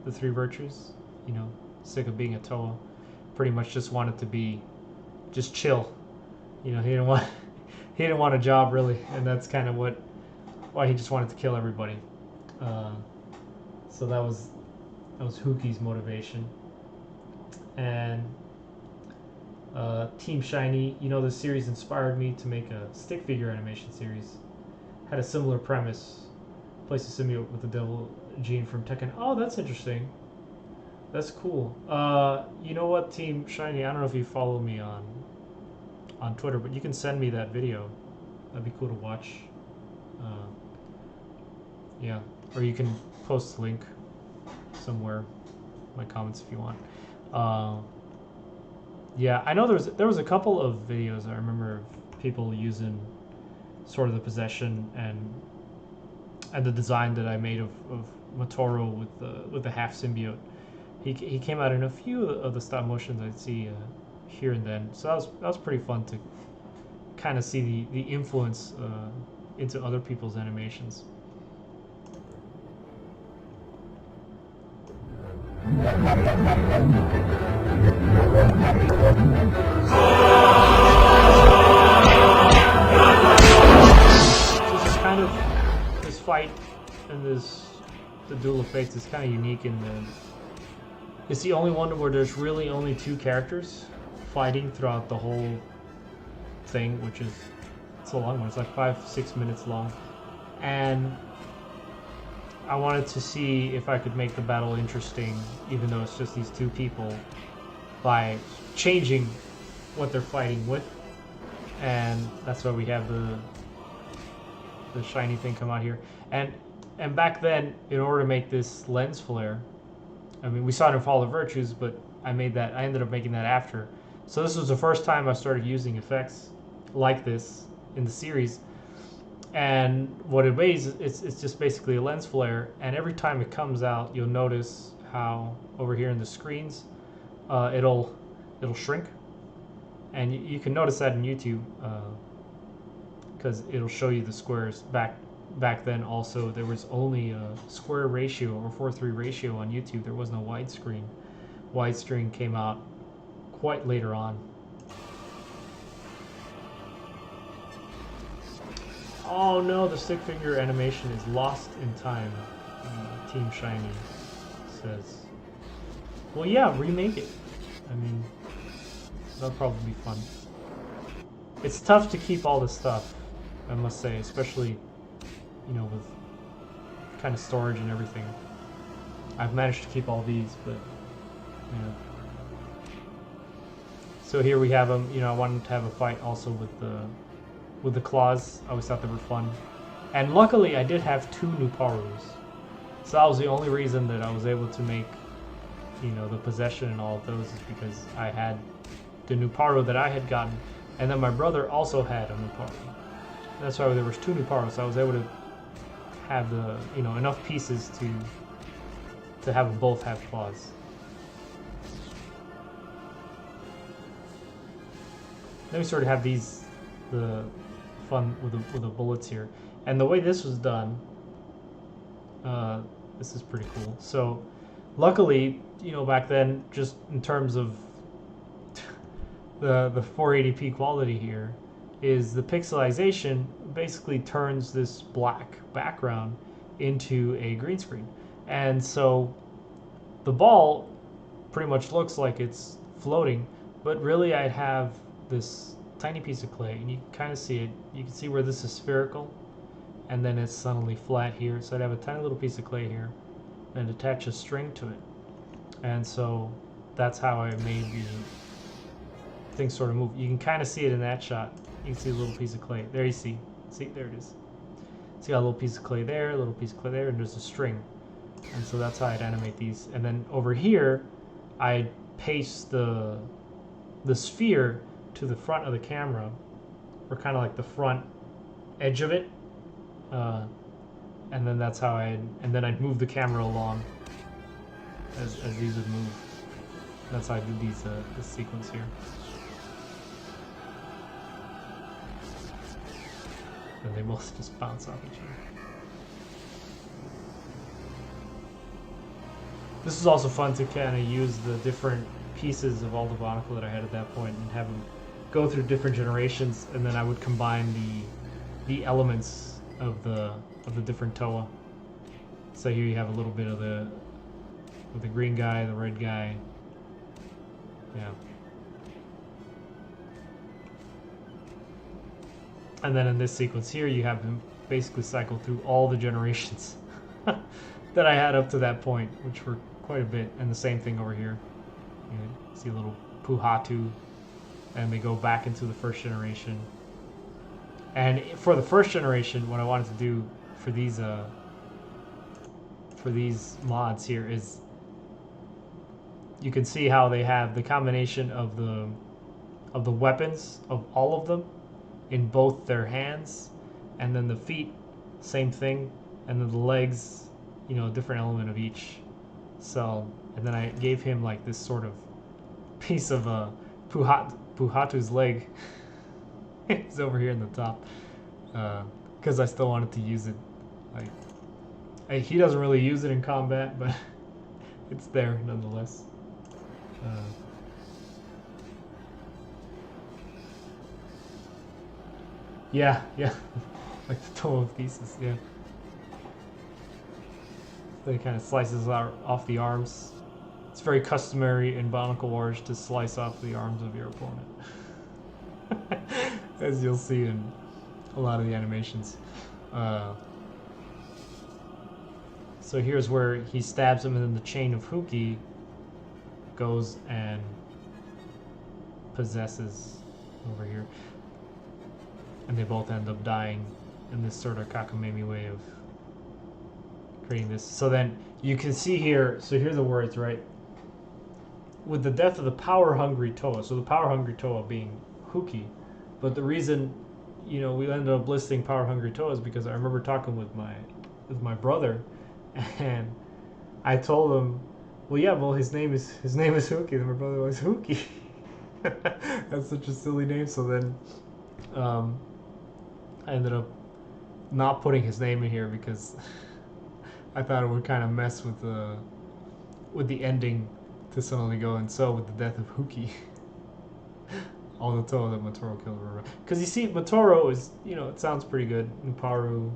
the three virtues, you know, sick of being a Toa. Pretty much just wanted to be just chill, you know. He didn't want a job really, and that's kind of why he just wanted to kill everybody. So that was Huki's motivation. And Team Shiny, you know, this series inspired me to make a stick figure animation series. Had a similar premise. Place a symbiote with the devil gene from Tekken. Oh, that's interesting. That's cool. You know what, Team Shiny? I don't know if you follow me on Twitter, but you can send me that video. That'd be cool to watch. Yeah, or you can post a link somewhere in my comments if you want. Yeah, I know there was a couple of videos I remember of people using sort of the possession and the design that I made of Motoro with the half symbiote. He came out in a few of the stop motions I'd see here and then, so that was pretty fun to kind of see the influence into other people's animations. This fight and the Duel of Fates is kind of unique in the. It's the only one where there's really only two characters fighting throughout the whole thing, which is it's a long one. It's like 5-6 minutes long, and I wanted to see if I could make the battle interesting, even though it's just these two people, by changing what they're fighting with, and that's why we have the shiny thing come out here. And back then, in order to make this lens flare, I mean, we saw it in Fall of Virtues, but I ended up making that after. So this was the first time I started using effects like this in the series. And what it weighs, it's just basically a lens flare, and every time it comes out, you'll notice how over here in the screens, it'll shrink, and you can notice that in YouTube, because it'll show you the squares. Back then also there was only a square ratio or 4:3 ratio on YouTube. There was no widescreen. Widescreen came out quite later on. Oh no, the stick figure animation is lost in time, Team Shiny says. Well, yeah, remake it. I mean, that'll probably be fun. It's tough to keep all this stuff, I must say, especially, you know, with kind of storage and everything. I've managed to keep all these, but, yeah. So here we have them. You know, I wanted to have a fight also with the claws. I always thought they were fun. And luckily I did have 2 Nuparus. So that was the only reason that I was able to make, you know, the possession and all of those, is because I had the Nuparu that I had gotten, and then my brother also had a Nuparu. That's why there was 2 Nuparus, so I was able to have the, you know, enough pieces to have them both have claws. Then we sort of have these, the fun with the bullets here. And the way this was done, this is pretty cool. So luckily, you know, back then, just in terms of the 480p quality here, is the pixelization basically turns this black background into a green screen. And so the ball pretty much looks like it's floating, but really I have this tiny piece of clay, and you can kind of see it. You can see where this is spherical, and then it's suddenly flat here. So I'd have a tiny little piece of clay here, and attach a string to it. And so that's how I made the thing sort of move. You can kind of see it in that shot. You can see a little piece of clay. There you see. See, there it is. See, got a little piece of clay there, a little piece of clay there, and there's a string. And so that's how I'd animate these. And then over here, I'd paste the sphere to the front of the camera, or kind of like the front edge of it. And then that's how and then I'd move the camera along as these would move. That's how I did these this sequence here. And they both just bounce off each other. This is also fun to kind of use the different pieces of all the Bionicle that I had at that point and have them go through different generations, and then I would combine the elements of the different Toa. So here you have a little bit of the green guy, the red guy. Yeah. And then in this sequence here, you have him basically cycle through all the generations that I had up to that point, which were quite a bit. And the same thing over here. You see a little Puhatu, and they go back into the first generation. And for the first generation, what I wanted to do for these mods here is, you can see how they have the combination of the weapons of all of them in both their hands, and then the feet, same thing, and then the legs, you know, a different element of each. So, and then I gave him like this sort of piece of Puhatu's leg. It's over here in the top, because I still wanted to use it. Like, he doesn't really use it in combat, but it's there nonetheless. Yeah, like the toe of Thesis, yeah. Then it kind of slices out off the arms. It's very customary in Bionicle Wars to slice off the arms of your opponent, as you'll see in a lot of the animations. So here's where he stabs him, and then the chain of Huki goes and possesses over here. And they both end up dying in this sort of cockamamie way of creating this. So then you can see here, so here are the words, right? With the death of the power-hungry Toa, so the power-hungry Toa being Huki, but the reason, you know, we ended up listing power-hungry Toa is because I remember talking with my brother, and I told him, well, yeah, well, his name is Huki, and my brother was Huki. That's such a silly name. So then I ended up not putting his name in here because I thought it would kind of mess with the ending to suddenly go, and so with the death of Huki, all the Toa that Motoro killed were, because you see, Motoro is, you know, it sounds pretty good, and Paru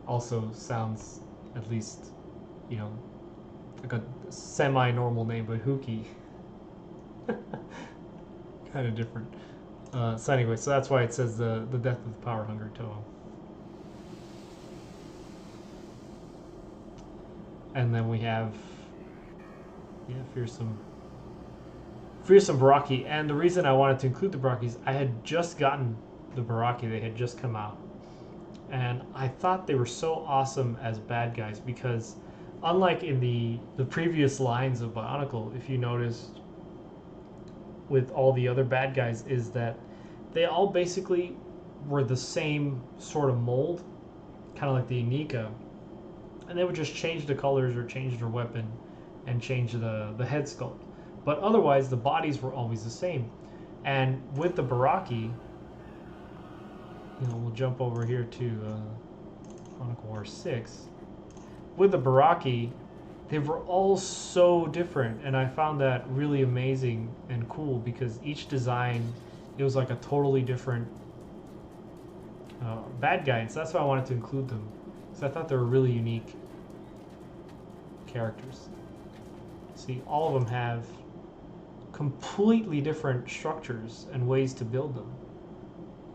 also sounds, at least, you know, like a semi-normal name, but Huki, kind of different. So anyway, so that's why it says the death of the power-hungry Toa. And then we have, yeah, fearsome Baraki. And the reason I wanted to include the Barakis, I had just gotten the Baraki, they had just come out. And I thought they were so awesome as bad guys because, unlike in the previous lines of Bionicle, if you noticed with all the other bad guys, is that they all basically were the same sort of mold, kind of like the Inika, and they would just change the colors or change their weapon and change the head sculpt. But otherwise, the bodies were always the same. And with the Baraki, you know, we'll jump over here to Bionicle Wars 6. With the Baraki, they were all so different, and I found that really amazing and cool because each design it was like a totally different bad guy, and so that's why I wanted to include them, because I thought they were really unique characters. See, all of them have completely different structures and ways to build them.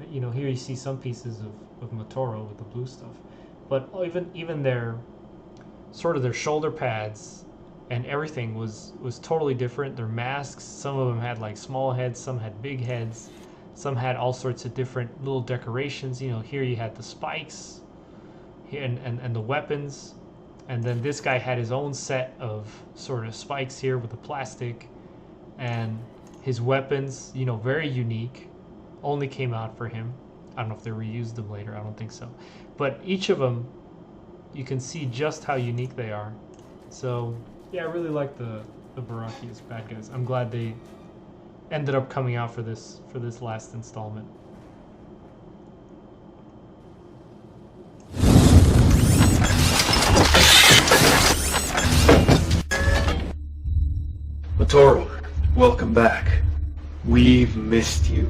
You know, here you see some pieces of Motoro with the blue stuff, but even their sort of their shoulder pads and everything was totally different. Their masks, some of them had like small heads, some had big heads, some had all sorts of different little decorations. You know, here you had the spikes here and the weapons, and then this guy had his own set of sort of spikes here with the plastic, and his weapons, you know, very unique, only came out for him. I don't know if they reused them later, I don't think so, but each of them you can see just how unique they are. So yeah, I really like the Baraki as bad guys. I'm glad they ended up coming out for this last installment. Motoro, welcome back. We've missed you.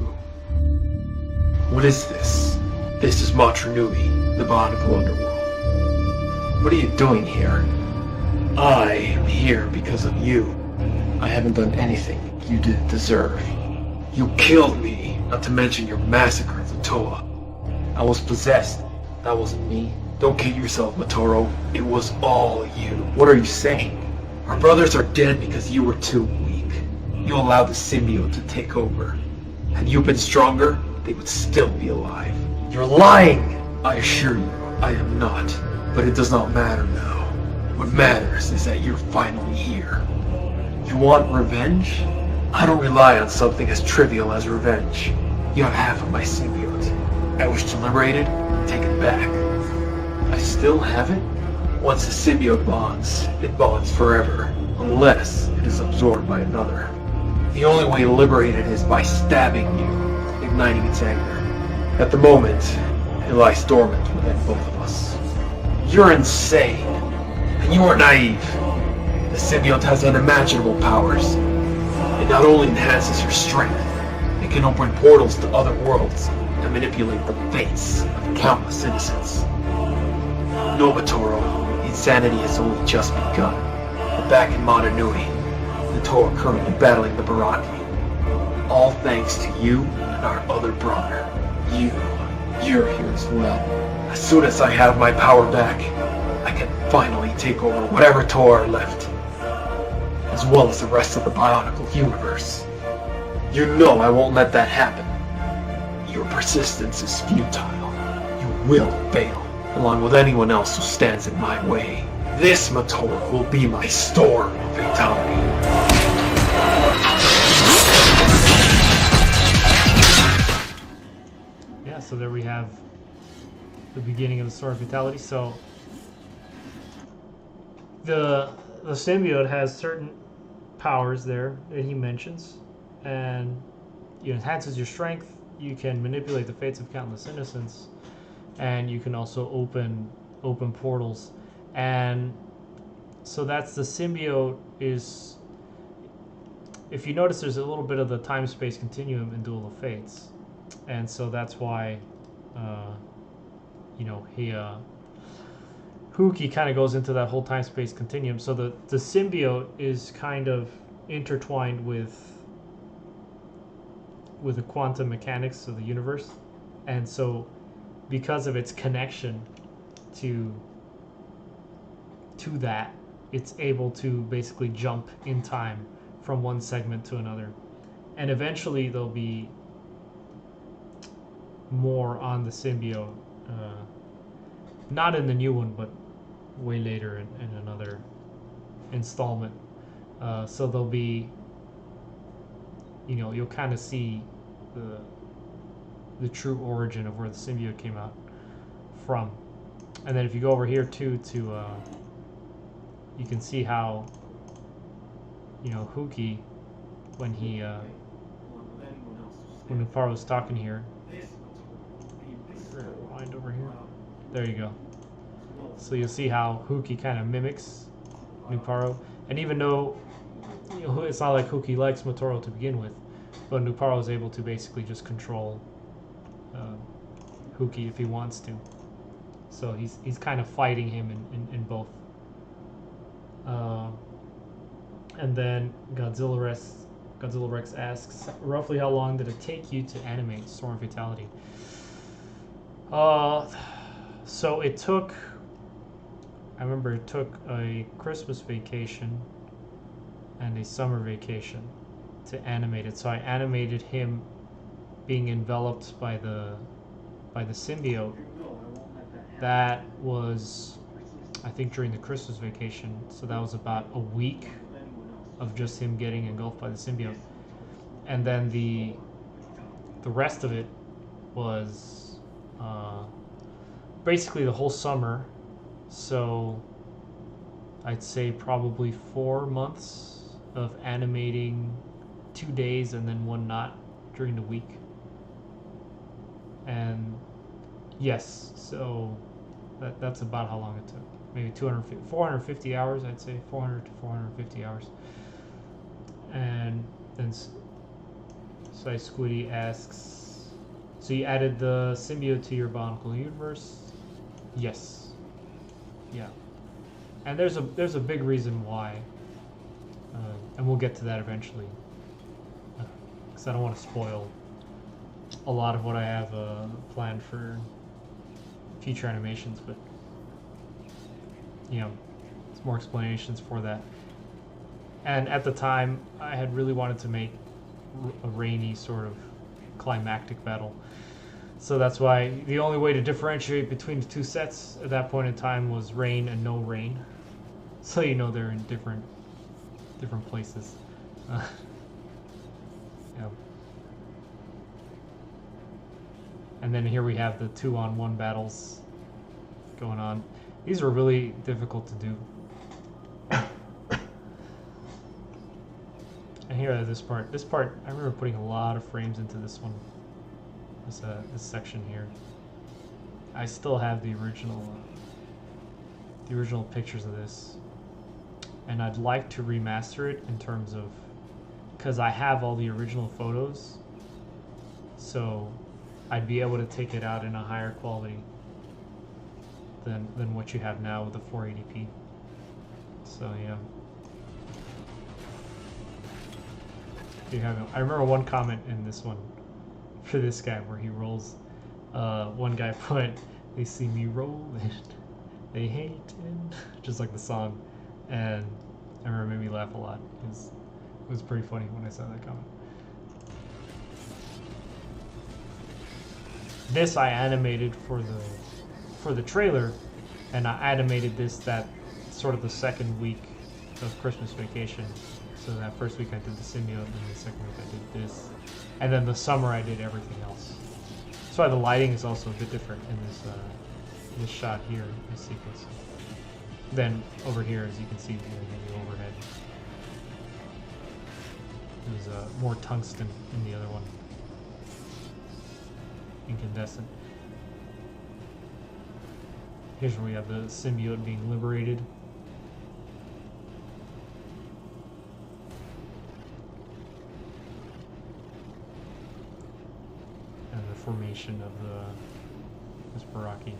What is this? This is Matranui, the Bionicle Underworld. What are you doing here? I am here because of you. I haven't done anything you didn't deserve. You killed me, not to mention your massacre of the Toa. I was possessed. That wasn't me. Don't kid yourself, Motoro. It was all you. What are you saying? Our brothers are dead because you were too weak. You allowed the symbiote to take over. Had you been stronger, they would still be alive. You're lying! I assure you, I am not. But it does not matter now. What matters is that you're finally here. You want revenge? I don't rely on something as trivial as revenge. You have half of my symbiote. I wish to liberate it and take it back. I still have it? Once the symbiote bonds, it bonds forever, unless it is absorbed by another. The only way to liberate it is by stabbing you, igniting its anger. At the moment, it lies dormant within both of us. You're insane, and you are naive. The symbiote has unimaginable powers. It not only enhances your strength, it can open portals to other worlds and manipulate the fates of countless innocents. No, Motoro, insanity has only just begun. But back in Motonui, the Toa are currently battling the Baraki. All thanks to you and our other brother. You're here as well. As soon as I have my power back, I can finally take over whatever Toa are left, as well as the rest of the Bionicle universe. You know I won't let that happen. Your persistence is futile. You will fail, along with anyone else who stands in my way. This Motoro will be my storm of fatality. Yeah, so there we have the beginning of the Sword of Fatality. So the symbiote has certain powers there that he mentions, and it enhances your strength. You can manipulate the fates of countless innocents, and you can also open portals. And so that's the symbiote is. If you notice, there's a little bit of the time-space continuum in Duel of Fates. And so that's why, Huki kind of goes into that whole time-space continuum. So the symbiote is kind of intertwined with the quantum mechanics of the universe. And so because of its connection to that, it's able to basically jump in time from one segment to another. And eventually there'll be more on the symbiote, not in the new one, but way later in another installment. So there'll be, you'll kind of see the true origin of where the symbiote came out from. And then if you go over here too to you can see how Huki, when Nuparo was talking here. Rewind over here. There you go. So you'll see how Huki kind of mimics Nuparo, and even though it's not like Huki likes Motoro to begin with, But Nuparo is able to basically just control Huki if he wants to. So he's kind of fighting him in both. And then Godzilla Rex asks, roughly how long did it take you to animate Storm Fatality? So it took, I remember it took a Christmas vacation and a summer vacation to animate it. So I animated him being enveloped by the symbiote. That was, I think, during the Christmas vacation. So that was about a week of just him getting engulfed by the symbiote. And then the rest of it was basically the whole summer. So I'd say probably 4 months of animating 2 days and then one not during the week. And yes, so that's about how long it took. Maybe 450 hours, I'd say 400 to 450 hours. And then Sai Squiddy asks, so you added the symbiote to your Bionicle universe? Yes. Yeah. And there's a big reason why. And we'll get to that eventually. Because I don't want to spoil a lot of what I have planned for future animations, but you know, it's more explanations for that. And at the time, I had really wanted to make a rainy sort of climactic battle. So that's why the only way to differentiate between the two sets at that point in time was rain and no rain. So you know they're in different places. Yeah. And then here we have the 2-on-1 battles going on. These were really difficult to do. And here this part, I remember putting a lot of frames into this one. This section here. I still have the original pictures of this, and I'd like to remaster it in terms of, because I have all the original photos, so I'd be able to take it out in a higher quality than what you have now with the 480p. So yeah. I remember one comment in this one for this guy where he rolls. One guy put, "They see me rolling, they hate it," just like the song, and I remember it made me laugh a lot. It was pretty funny when I saw that comment. This I animated for the trailer, and I animated this that sort of the second week of Christmas vacation. So that first week I did the symbiote, and the second week I did this, and then the summer I did everything else. That's why the lighting is also a bit different in this shot here, this sequence. Then over here, as you can see, the overhead. There's more tungsten in the other one, incandescent. Here's where we have the symbiote being liberated. And the formation of this Baraki.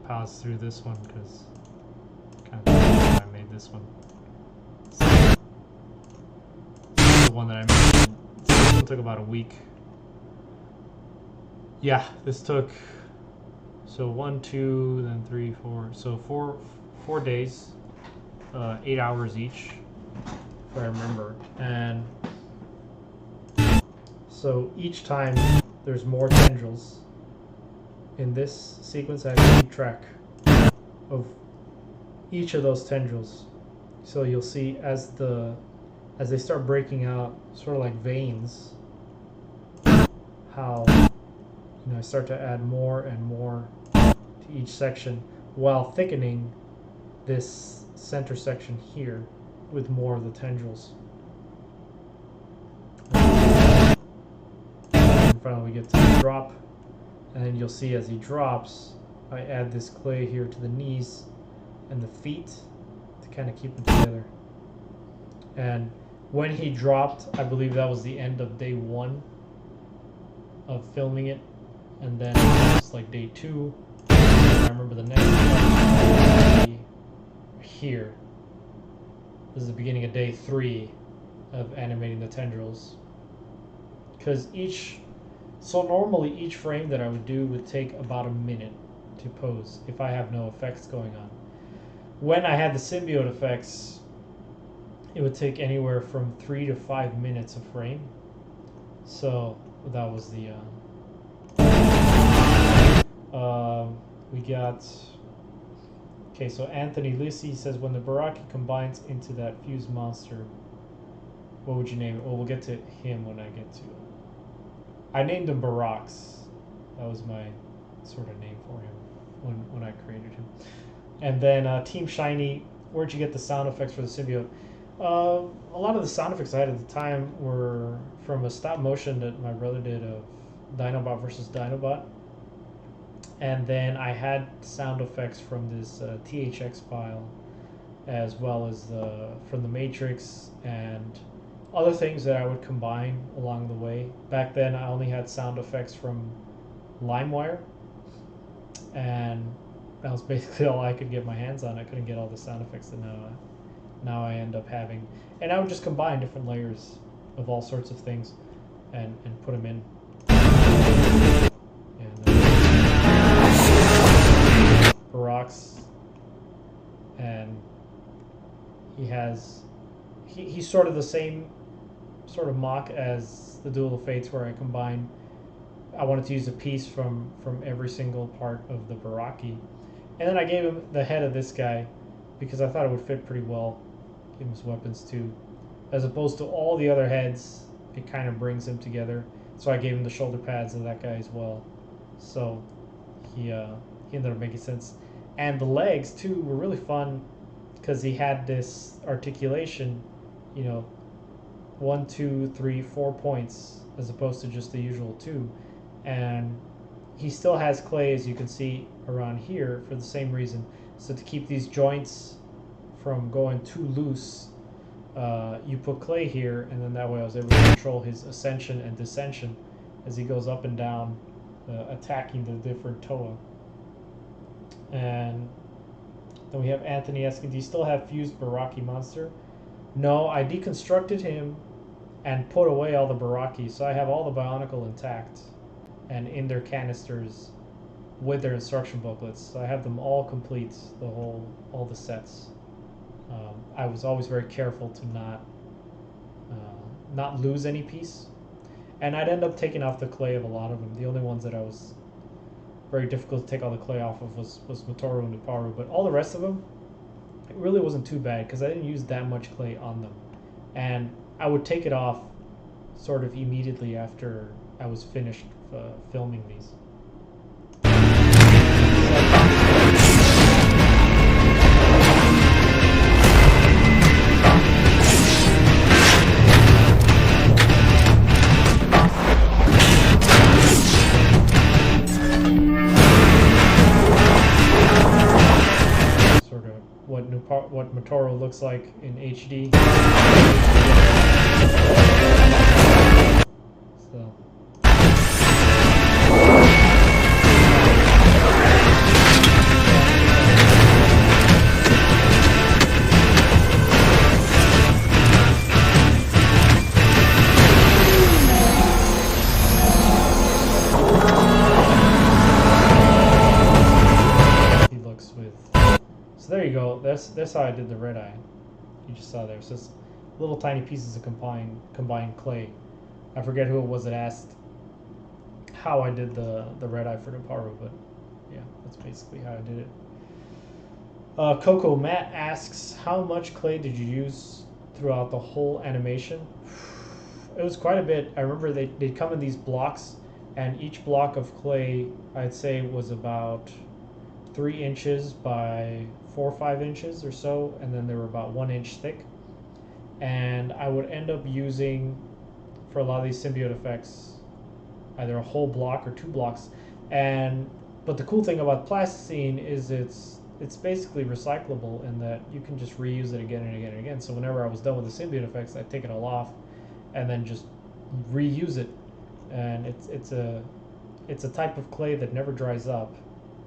Pause through this one because kind of I made this one. The one that I made. This one took about a week. Yeah, this took so 1, 2, then 3, 4. So four days, 8 hours each, if I remember. And so each time there's more tendrils. In this sequence, I have to keep track of each of those tendrils. So you'll see as they start breaking out, sort of like veins, how I start to add more and more to each section while thickening this center section here with more of the tendrils. finally we get to the drop. And then you'll see as he drops, I add this clay here to the knees and the feet to kind of keep them together. And when he dropped, I believe that was the end of day 1 of filming it. And then it was like day 2. And I remember the next one here. This is the beginning of day 3 of animating the tendrils. Because normally each frame that I would do would take about a minute to pose if I have no effects going on. When I had the symbiote effects, it would take anywhere from 3 to 5 minutes a frame. So that was the we got, okay, so Anthony Lissy says, when the Baraki combines into that fused monster, what would you name it? Well, we'll get to him when I get to it. I named him Barax. That was my sort of name for him when I created him. And then Team Shiny, where'd you get the sound effects for the symbiote? A lot of the sound effects I had at the time were from a stop motion that my brother did of Dinobot versus Dinobot. And then I had sound effects from this THX file, as well as from the Matrix and other things that I would combine along the way. Back then I only had sound effects from LimeWire, and that was basically all I could get my hands on. I couldn't get all the sound effects that now I end up having. And I would just combine different layers of all sorts of things and put them in. And Barax, and he's sort of the same sort of mock as the Duel of Fates, where I wanted to use a piece from every single part of the Baraki. And then I gave him the head of this guy because I thought it would fit pretty well. Give him his weapons too. As opposed to all the other heads, it kind of brings him together. So I gave him the shoulder pads of that guy as well. So he ended up making sense. And the legs too were really fun because he had this articulation, 1, 2, 3, 4 points as opposed to just the usual 2. And he still has clay, as you can see around here, for the same reason. So to keep these joints from going too loose, you put clay here, and then that way I was able to control his ascension and descension as he goes up and down, attacking the different Toa. And then we have Anthony asking, do you still have fused Baraki monster? No, I deconstructed him and put away all the Baraki, so I have all the Bionicle intact and in their canisters with their instruction booklets. So I have them all complete, all the sets. I was always very careful to not lose any piece, and I'd end up taking off the clay of a lot of them. The only ones that I was very difficult to take all the clay off of was Motoro and Nuparu, but all the rest of them, it really wasn't too bad because I didn't use that much clay on them, and I would take it off sort of immediately after I was finished filming these. Sort of what Motoro looks like in HD. So. So there you go. That's how I did the red eye. You just saw there. So it's little tiny pieces of combined clay. I forget who it was that asked how I did the red eye for Nuparu, but yeah, that's basically how I did it. Coco Matt asks, how much clay did you use throughout the whole animation? It was quite a bit. I remember they'd come in these blocks, and each block of clay, I'd say, was about 3 inches by 4 or 5 inches or so, and then they were about 1 inch thick. And I would end up using, for a lot of these symbiote effects, either a whole block or 2 blocks. But the cool thing about plasticine is it's basically recyclable in that you can just reuse it again and again and again. So whenever I was done with the symbiote effects, I'd take it all off and then just reuse it. And it's a type of clay that never dries up,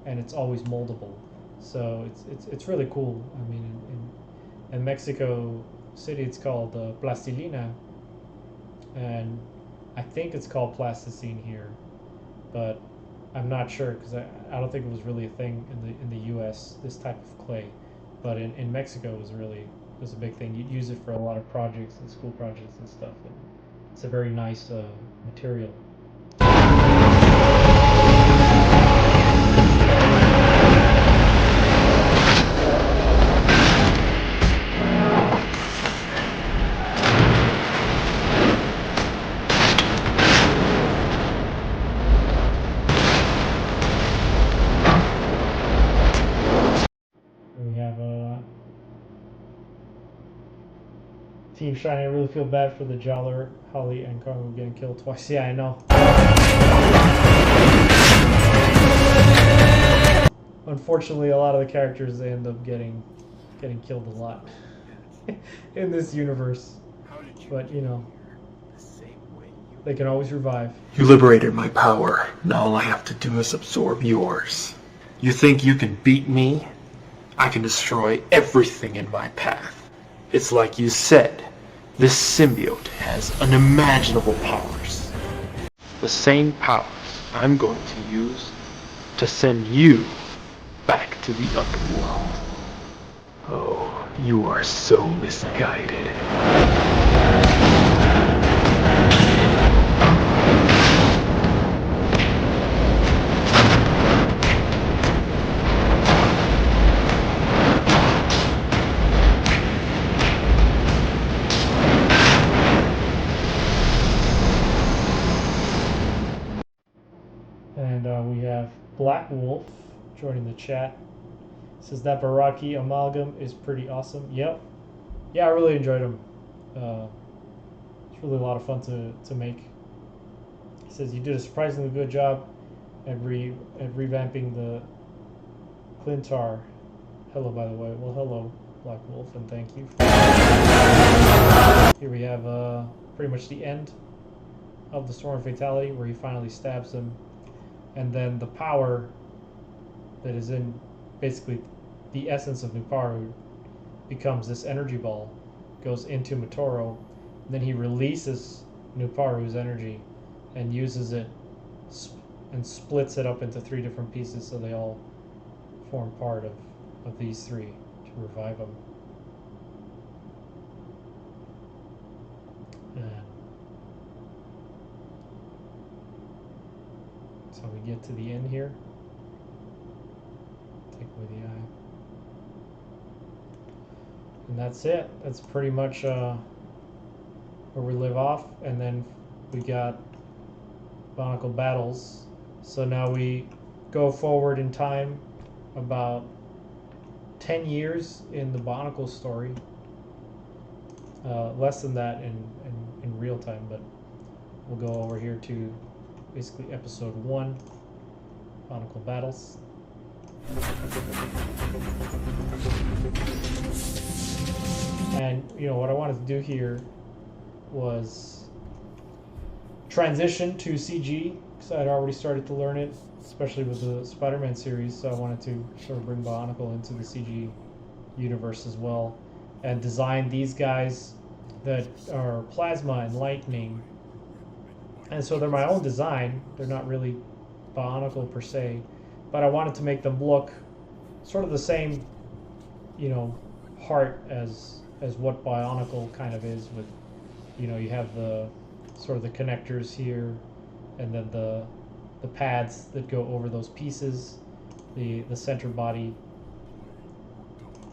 and it's always moldable. So it's really cool. I mean, in Mexico City, it's called plastilina, and I think it's called plasticine here, but I'm not sure because I don't think it was really a thing in the U.S. this type of clay, but in Mexico it was a big thing. You'd use it for a lot of projects and school projects and stuff. And it's a very nice material. Team Shiny, I really feel bad for the Jowler, Holly, and Congo getting killed twice. Yeah, I know. Unfortunately, a lot of the characters, they end up getting killed a lot in this universe. But, you know, they can always revive. You liberated my power. Now all I have to do is absorb yours. You think you can beat me? I can destroy everything in my path. It's like you said, this symbiote has unimaginable powers. The same powers I'm going to use to send you back to the underworld. Oh, you are so misguided. We have Black Wolf joining the chat. Says that Baraki amalgam is pretty awesome. Yep. Yeah, I really enjoyed him. It's really a lot of fun to make. He says you did a surprisingly good job at revamping the Clintar. Hello, by the way. Well, hello, Black Wolf, and thank you. Here we have pretty much the end of the Storm Fatality, where he finally stabs him. And then the power that is in basically the essence of Nuparu becomes this energy ball, goes into Motoro, and then he releases Nuparu's energy and uses it and splits it up into 3 different pieces so they all form part of these 3 to revive them. And so we get to the end here. Take away the eye. And that's it. That's pretty much where we live off. And then we got Bionicle Battles. So now we go forward in time about 10 years in the Bionicle story. Less than that in real time, but we'll go over here to basically episode 1, Bionicle Battles. And you know what I wanted to do here was transition to CG, because I had already started to learn it, especially with the Spider-Man series, so I wanted to sort of bring Bionicle into the CG universe as well, and design these guys that are plasma and lightning. And so they're my own design. They're not really Bionicle per se, but I wanted to make them look sort of the same, you know, heart as what Bionicle kind of is. With, you know, you have the sort of the connectors here, and then the pads that go over those pieces, the center body,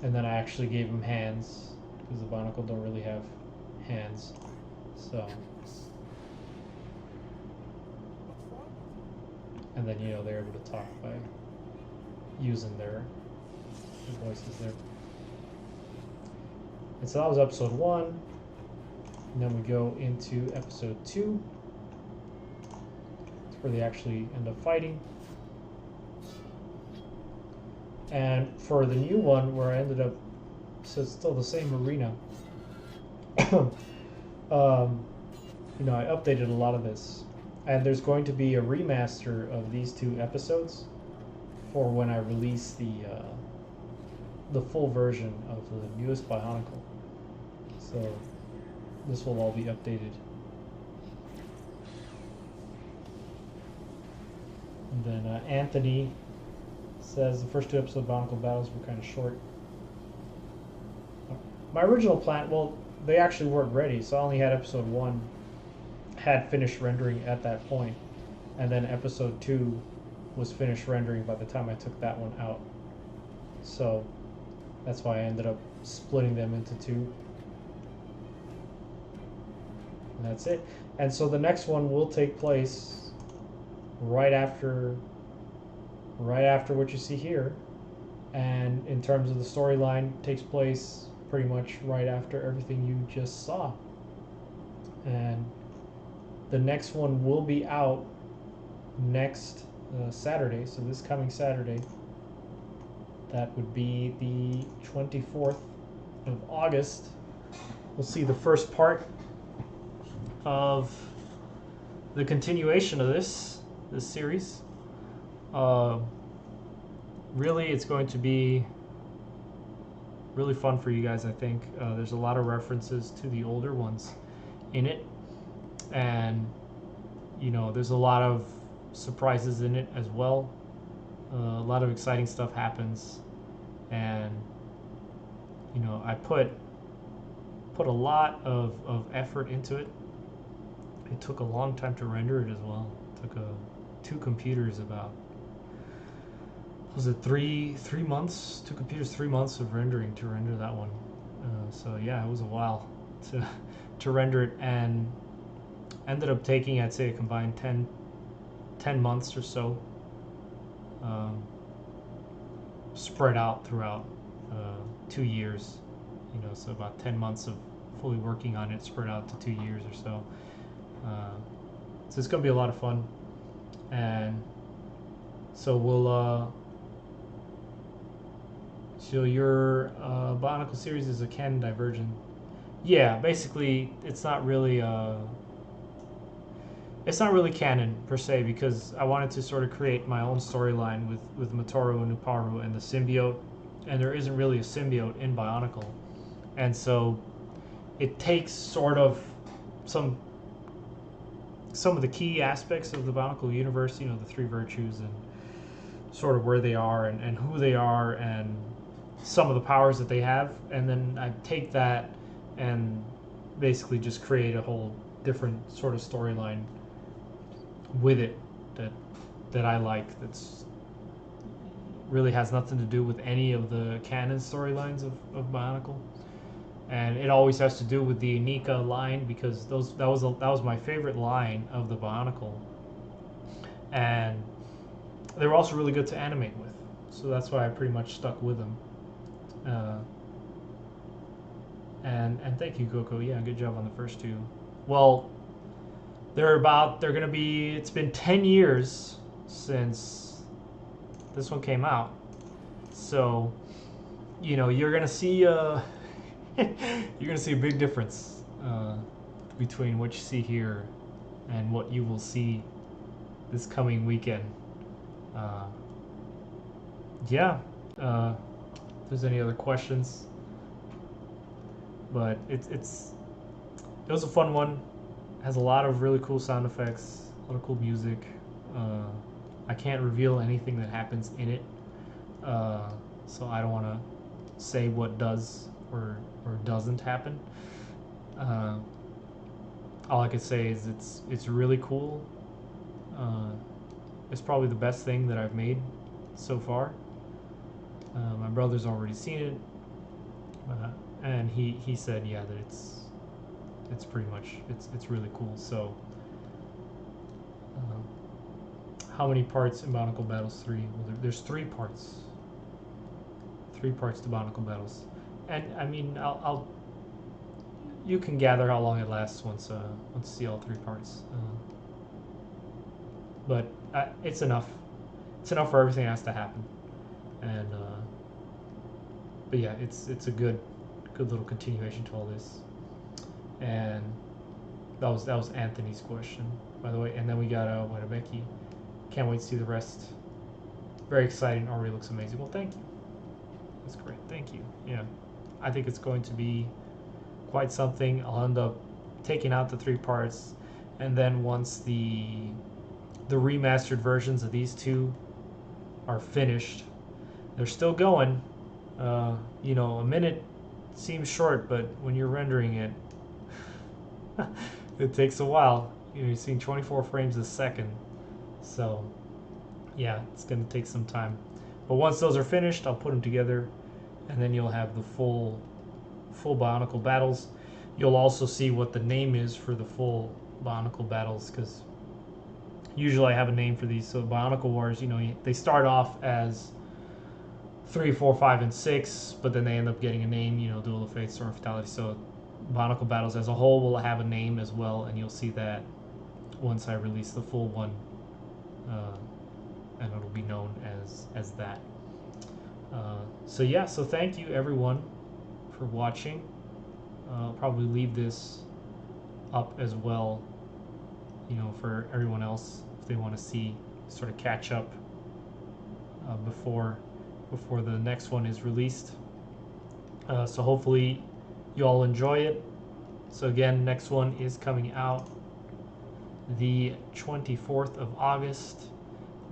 and then I actually gave them hands because the Bionicle don't really have hands, so. And then, you know, they're able to talk by using their voices there. And so that was episode 1. And then we go into episode 2. where they actually end up fighting. And for the new one, where I ended up, so it's still the same arena. You know, I updated a lot of this, and there's going to be a remaster of these 2 episodes for when I release the full version of the newest Bionicle. So this will all be updated. And then Anthony says the first 2 episodes of Bionicle Battles were kind of short. My original plan, well, they actually weren't ready, so I only had episode 1 had finished rendering at that point, and then episode 2 was finished rendering by the time I took that one out. So that's why I ended up splitting them into 2. And that's it. And so the next one will take place right after what you see here, and in terms of the storyline, takes place pretty much right after everything you just saw. And the next one will be out next Saturday, so this coming Saturday. That would be the 24th of August. We'll see the first part of the continuation of this series. Really, it's going to be really fun for you guys, I think. There's a lot of references to the older ones in it, and you know, there's a lot of surprises in it as well. A lot of exciting stuff happens, and you know, I put a lot of effort into it. It took a long time to render it as well. It took 2 computers about, was it 3 months? 2 computers, 3 months of rendering to render that one. So yeah, it was a while to render it, and ended up taking, I'd say, a combined 10 months or so, spread out throughout 2 years. You know, so about 10 months of fully working on it, spread out to 2 years or so. So it's gonna be a lot of fun, and so we'll. So your Bionicle series is a canon divergent. Yeah, basically, it's not really canon per se, because I wanted to sort of create my own storyline with Motoro and Uparu and the symbiote, and there isn't really a symbiote in Bionicle, and so it takes sort of some of the key aspects of the Bionicle universe, you know, the 3 virtues and sort of where they are and who they are and some of the powers that they have, and then I take that and basically just create a whole different sort of storyline with it that I like, that's really has nothing to do with any of the canon storylines of Bionicle. And it always has to do with the Nika line, because that was my favorite line of the Bionicle, and they were also really good to animate with, so that's why I pretty much stuck with them. And thank you, Coco. Yeah, good job on the first 2. Well, it's been 10 years since this one came out, so you know, you're gonna see you're gonna see a big difference between what you see here and what you will see this coming weekend. Yeah. If there's any other questions, but it was a fun one. It has a lot of really cool sound effects, a lot of cool music. I can't reveal anything that happens in it, so I don't want to say what does or doesn't happen. All I can say is it's really cool. It's probably the best thing that I've made so far. My brother's already seen it, and he said, yeah, that it's pretty much it's really cool. So how many parts in Bionicle Battles 3? Well, there's 3 parts. 3 parts to Bionicle Battles, and I mean, you can gather how long it lasts once you see all 3 parts. but it's enough. It's enough for everything that has to happen. And but yeah, it's a good little continuation to all this. And that was Anthony's question, by the way. And then we got Wadabeki. Can't wait to see the rest. Very exciting. Already looks amazing. Well, thank you. That's great. Thank you. Yeah, I think it's going to be quite something. I'll end up taking out the 3 parts, and then once the remastered versions of these 2 are finished, they're still going. You know, a minute seems short, but when you're rendering it, it takes a while. You know, you're seeing 24 frames a second, so yeah, it's gonna take some time. But once those are finished, I'll put them together, and then you'll have the full Bionicle Battles. You'll also see what the name is for the full Bionicle Battles, because usually I have a name for these. So Bionicle Wars, you know, they start off as 3, 4, 5, and 6, but then they end up getting a name, you know, Duel of Fates or Fatality. So Bionicle Battles as a whole will have a name as well, and you'll see that once I release the full one, and it'll be known as that. So yeah, so thank you everyone for watching. I'll probably leave this up as well, you know, for everyone else if they want to see, sort of catch up before the next one is released. So hopefully you all enjoy it. So again, next one is coming out the 24th of August.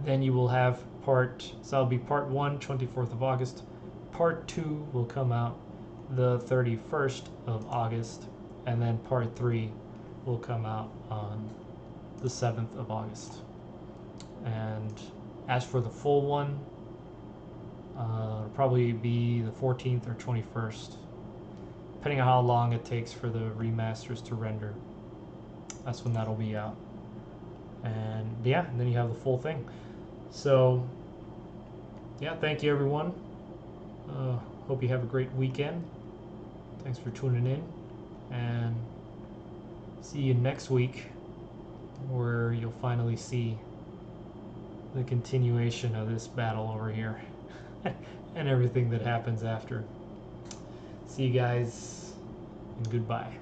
Then you will have so that'll be part 1, 24th of August. Part 2 will come out the 31st of August, and then part 3 will come out on the 7th of August. And as for the full one, it'll probably be the 14th or 21st, depending on how long it takes for the remasters to render. That's when that'll be out. And yeah, and then you have the full thing. So yeah, thank you everyone. Hope you have a great weekend. Thanks for tuning in, and see you next week, where you'll finally see the continuation of this battle over here and everything that happens after. See you guys, and goodbye.